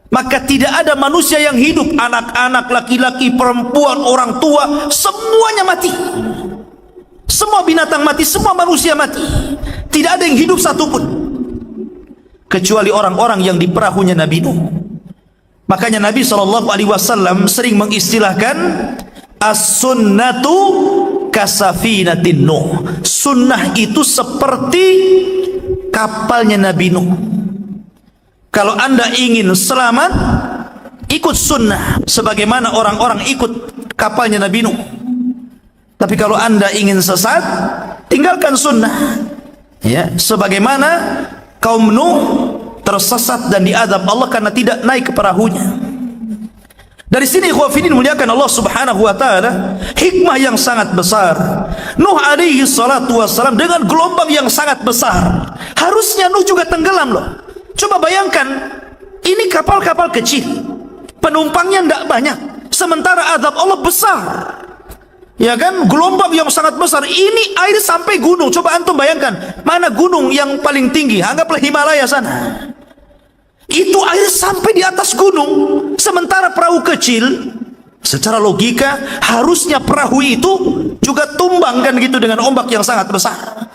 maka tidak ada manusia yang hidup. Anak-anak, laki-laki, perempuan, orang tua, semuanya mati. Semua binatang mati, semua manusia mati. Tidak ada yang hidup satupun, kecuali orang-orang yang di perahunya Nabi Nuh. Makanya Nabi SAW sering mengistilahkan, as-sunnatu kasafinatin Nuh. Sunnah itu seperti kapalnya Nabi Nuh. Kalau anda ingin selamat, ikut sunnah sebagaimana orang-orang ikut kapalnya Nabi Nuh. Tapi kalau anda ingin sesat, tinggalkan sunnah, ya, sebagaimana kaum Nuh tersesat dan diadab Allah karena tidak naik ke perahunya. Dari sini ikhwafidin muliakan Allah Subhanahu wa taala, hikmah yang sangat besar. Nuh alaihi salatu wassalam dengan gelombang yang sangat besar, harusnya Nuh juga tenggelam loh. Coba bayangkan, ini kapal-kapal kecil, penumpangnya tidak banyak, sementara azab Allah besar, ya kan? Gelombang yang sangat besar, ini air sampai gunung. Coba antum bayangkan, mana gunung yang paling tinggi? Anggaplah Himalaya sana, itu air sampai di atas gunung. Sementara perahu kecil, secara logika harusnya perahu itu juga tumbang kan gitu dengan ombak yang sangat besar.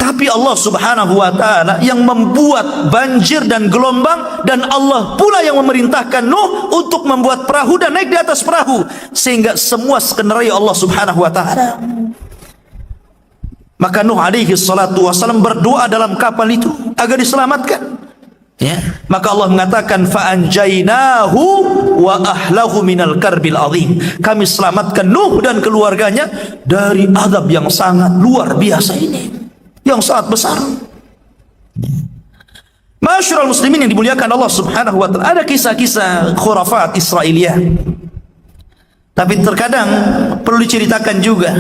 Tapi Allah Subhanahu wa taala yang membuat banjir dan gelombang, dan Allah pula yang memerintahkan Nuh untuk membuat perahu dan naik di atas perahu, sehingga semua skenario Allah Subhanahu wa taala. Maka Nuh alaihi salatu wasallam berdoa dalam kapal itu agar diselamatkan, ya. Maka Allah mengatakan, fa anjaynahu wa ahlahu minal karbil azim. Kami selamatkan Nuh dan keluarganya dari azab yang sangat luar biasa ini, yang sangat besar. Masyarul muslimin yang dimuliakan Allah Subhanahu wa taala, ada kisah-kisah khurafat Israiliyah, tapi terkadang perlu diceritakan juga,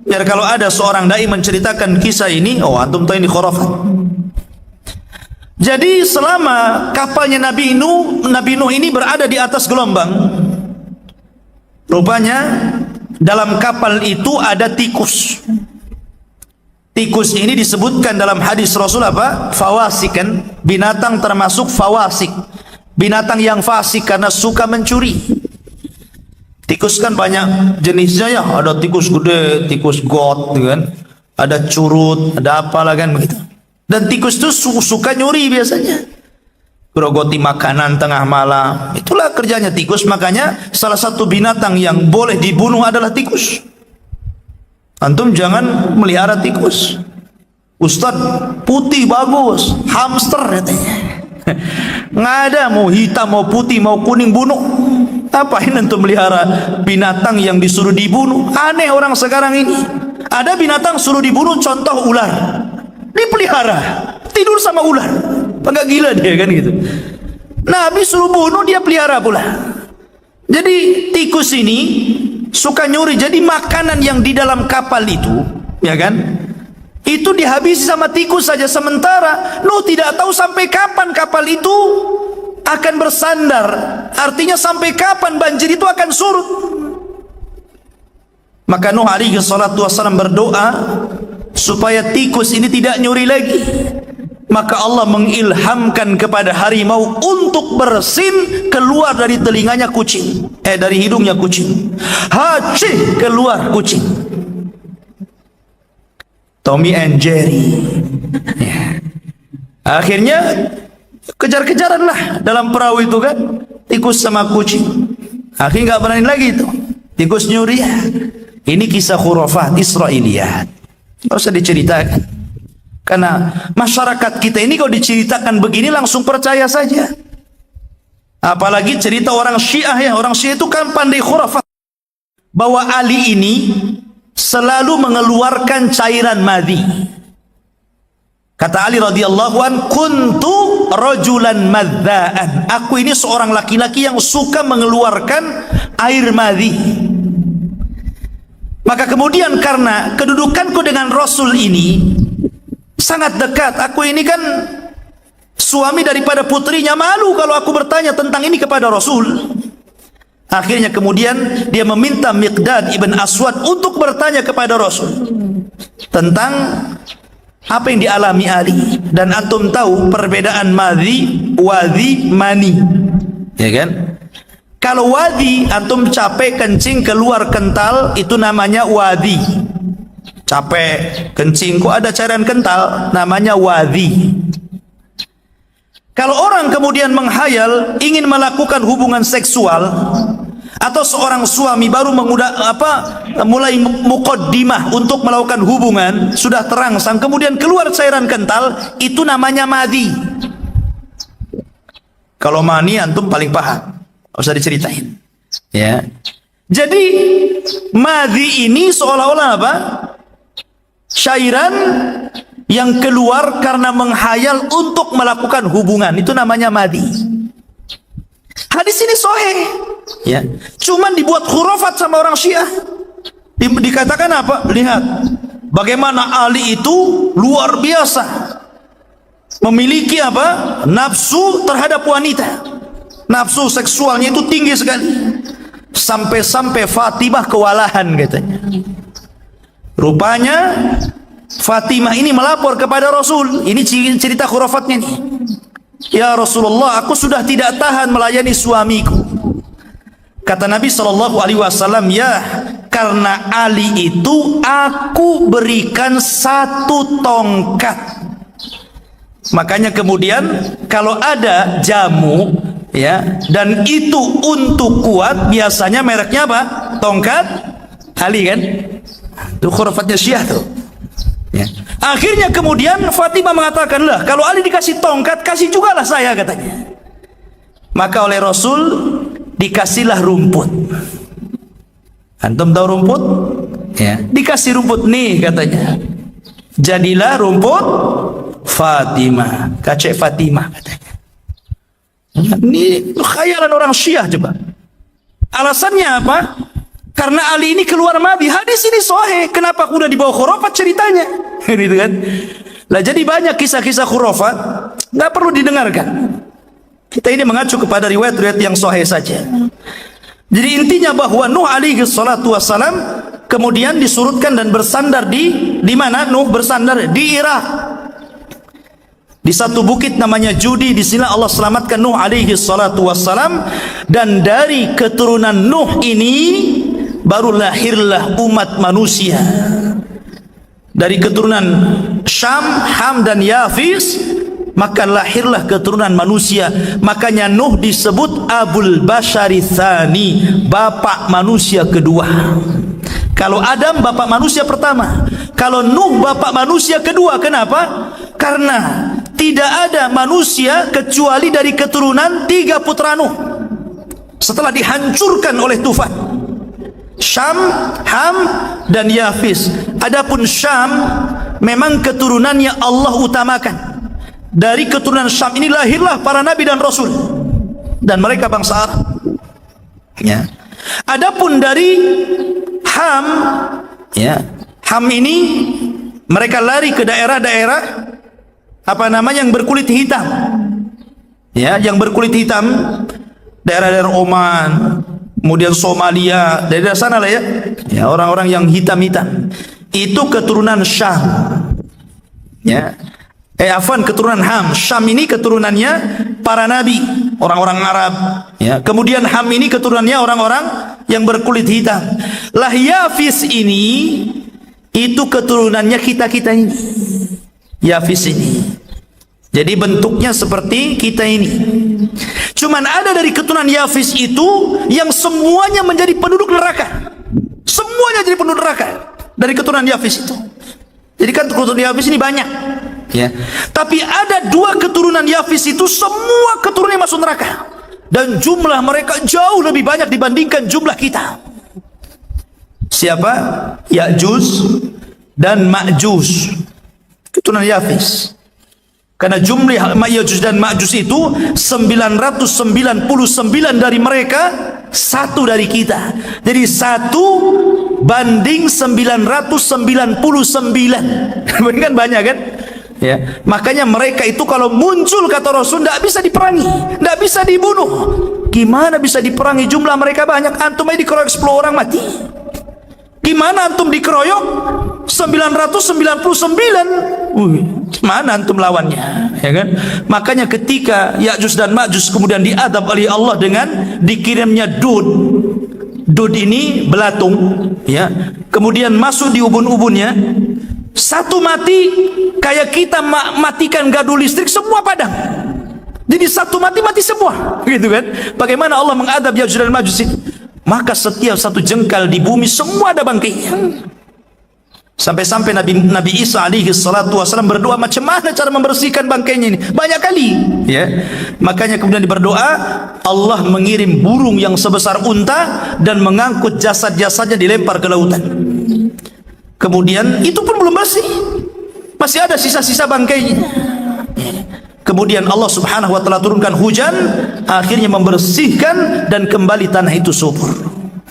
biar kalau ada seorang dai menceritakan kisah ini, oh antum tahu ini khurafat. Jadi selama kapalnya Nabi Nuh ini berada di atas gelombang, rupanya dalam kapal itu ada tikus. Tikus ini disebutkan dalam hadis Rasul apa? Fawasik, kan? Binatang termasuk fawasik, binatang yang fasik karena suka mencuri. Tikus kan banyak jenisnya, ya. Ada tikus gede, tikus got, kan? Ada curut, ada apalah kan begitu. Dan tikus itu suka nyuri biasanya, grogoti makanan tengah malam. Itulah kerjanya tikus. Makanya salah satu binatang yang boleh dibunuh adalah tikus. Antum jangan melihara tikus. Ustaz, putih bagus, hamster katanya. Nggak ada, mau hitam, mau putih, mau kuning, bunuh. Apain antum melihara binatang yang disuruh dibunuh? Aneh orang sekarang ini. Ada binatang suruh dibunuh, contoh ular, dipelihara, tidur sama ular. Agak gila dia kan gitu. Nabi suruh bunuh, dia pelihara pula. Jadi tikus ini suka nyuri. Jadi makanan yang di dalam kapal itu, ya kan, itu dihabisi sama tikus saja. Sementara Nuh tidak tahu sampai kapan kapal itu akan bersandar. Artinya sampai kapan banjir itu akan surut. Maka Nuh alaihi salatu wassalam berdoa supaya tikus ini tidak nyuri lagi. Maka Allah mengilhamkan kepada harimau untuk bersin keluar dari telinganya kucing, dari hidungnya kucing. Haci, keluar kucing. Tommy and Jerry. Ya. Akhirnya kejar-kejaran lah dalam perahu itu kan, tikus sama kucing. Akhirnya nggak berani lagi itu, tikus nyuri. Ini kisah khurafat Israiliyat, nggak usah diceritakan. Karena masyarakat kita ini kalau diceritakan begini langsung percaya saja. Apalagi cerita orang Syiah, ya, orang Syiah itu kan pandai khurafat. Bahwa Ali ini selalu mengeluarkan cairan madhi. Kata Ali radhiyallahu an, kuntu rajulan madzaan. Aku ini seorang laki-laki yang suka mengeluarkan air madhi. Maka kemudian karena kedudukanku dengan Rasul ini sangat dekat, aku ini kan suami daripada putrinya, malu kalau aku bertanya tentang ini kepada Rasul. Akhirnya kemudian dia meminta Miqdad ibn Aswad untuk bertanya kepada Rasul tentang apa yang dialami Ali. Dan antum tahu perbedaan madhi, wadhi, mani, ya kan? Kalau wadhi, antum capek kencing keluar kental, itu namanya wadhi. Capek kencing kok ada cairan kental, namanya wadhi. Kalau orang kemudian menghayal ingin melakukan hubungan seksual, atau seorang suami baru mulai muqaddimah untuk melakukan hubungan, sudah terangsang kemudian keluar cairan kental, itu namanya madhi. Kalau mani antum paling paham, nggak usah diceritain, ya. Jadi madhi ini seolah-olah apa? Cairan yang keluar karena menghayal untuk melakukan hubungan, itu namanya madhi. Hadis ini sahih, ya. Cuman dibuat khurafat sama orang Syiah. Dikatakan apa? Lihat bagaimana Ali itu luar biasa, memiliki apa? Nafsu terhadap wanita. Nafsu seksualnya itu tinggi sekali. Sampai-sampai Fatimah kewalahan katanya. Rupanya Fatimah ini melapor kepada Rasul. Ini cerita khurafatnya nih. Ya Rasulullah, aku sudah tidak tahan melayani suamiku. Kata Nabi SAW, ya, karena Ali itu aku berikan 1 tongkat. Makanya kemudian kalau ada jamu, ya, dan itu untuk kuat, biasanya mereknya apa? Tongkat Ali kan? Itu khurafatnya Syiah tuh, ya. Akhirnya kemudian Fatimah mengatakan, lah kalau Ali dikasih tongkat, kasih juga lah saya, katanya. Maka oleh Rasul dikasihlah rumput. Antum tahu rumput? Ya, dikasih rumput nih katanya. Jadilah rumput Fatimah, kacek Fatimah katanya. Ini khayalan orang Syiah coba. Alasannya apa? Karena Ali ini keluar madhi. Hadis ini sahih. Kenapa udah dibawa khurafat ceritanya? Gitu kan? Lah jadi banyak kisah-kisah khurafat nggak perlu didengarkan. Kita ini mengacu kepada riwayat-riwayat yang sahih saja. Jadi intinya bahwa Nuh alaihi salatu wassalam kemudian disurutkan dan bersandar di mana Nuh bersandar? Di Irak. Di satu bukit namanya Judi. Di sini Allah selamatkan Nuh alaihi salatu wassalam. Dan dari keturunan Nuh ini baru lahirlah umat manusia. Dari keturunan Syam, Ham dan Yafis, maka lahirlah keturunan manusia. Makanya Nuh disebut Abul Bashari Tsani, bapak manusia kedua. Kalau Adam bapak manusia pertama, kalau Nuh bapak manusia kedua. Kenapa? Karena tidak ada manusia kecuali dari keturunan 3 putra Nuh setelah dihancurkan oleh tufan. Syam, Ham, dan Yafis. Adapun Syam memang keturunannya Allah utamakan. Dari keturunan Syam ini lahirlah para nabi dan rasul, dan mereka bangsa Arab. Ya. Adapun dari Ham, ya, Ham ini mereka lari ke daerah-daerah yang berkulit hitam. Ya, yang berkulit hitam, daerah-daerah Oman, kemudian Somalia, daerah sana lah ya. Ya, orang-orang yang hitam-hitam. Itu keturunan Syam. Ya. Keturunan Ham. Syam ini keturunannya para nabi, orang-orang Arab. Ya. Kemudian Ham ini keturunannya orang-orang yang berkulit hitam. Lah Yafis ini itu keturunannya kita-kita ini. Yafis ini. Jadi bentuknya seperti kita ini. Cuman ada dari keturunan Yafis itu yang semuanya menjadi penduduk neraka. Semuanya jadi penduduk neraka dari keturunan Yafis itu. Jadi kan keturunan Yafis ini banyak. Ya. Tapi ada 2 keturunan Yafis itu semua keturunannya masuk neraka. Dan jumlah mereka jauh lebih banyak dibandingkan jumlah kita. Siapa? Ya'juj dan Ma'juj. Keturunan Yafis. Karena jumlah Ya'juj dan Ma'juj itu 999 dari mereka, 1 dari kita. Jadi 1 banding 999. Kan banyak kan? Ya. Makanya mereka itu kalau muncul kata Rasul tidak bisa diperangi, tidak bisa dibunuh. Gimana bisa diperangi? Jumlah mereka banyak. Antum aja dikeroyok 10 orang mati. Gimana antum dikeroyok 999? Mana antum lawannya? Ya kan? Makanya ketika Ya'juj dan Ma'juj kemudian diadab oleh Allah dengan dikirimnya dud. Dud ini belatung, ya. Kemudian masuk di ubun-ubunnya. 1 mati kayak kita matikan gardu listrik, semua padam. Jadi 1 mati semua, gitu kan? Bagaimana Allah mengadab Ya'juj dan Ma'juj itu? Maka setiap 1 jengkal di bumi semua ada bangkainya. Sampai-sampai Nabi Isa alaihi salatu wasallam berdoa macam mana cara membersihkan bangkainya ini, banyak kali, ya. Makanya kemudian berdoa, Allah mengirim burung yang sebesar unta dan mengangkut jasad-jasadnya dilempar ke lautan. Kemudian itu pun belum bersih, masih ada sisa-sisa bangkainya. Kemudian Allah subhanahu wa ta'ala turunkan hujan, akhirnya membersihkan dan kembali tanah itu subur.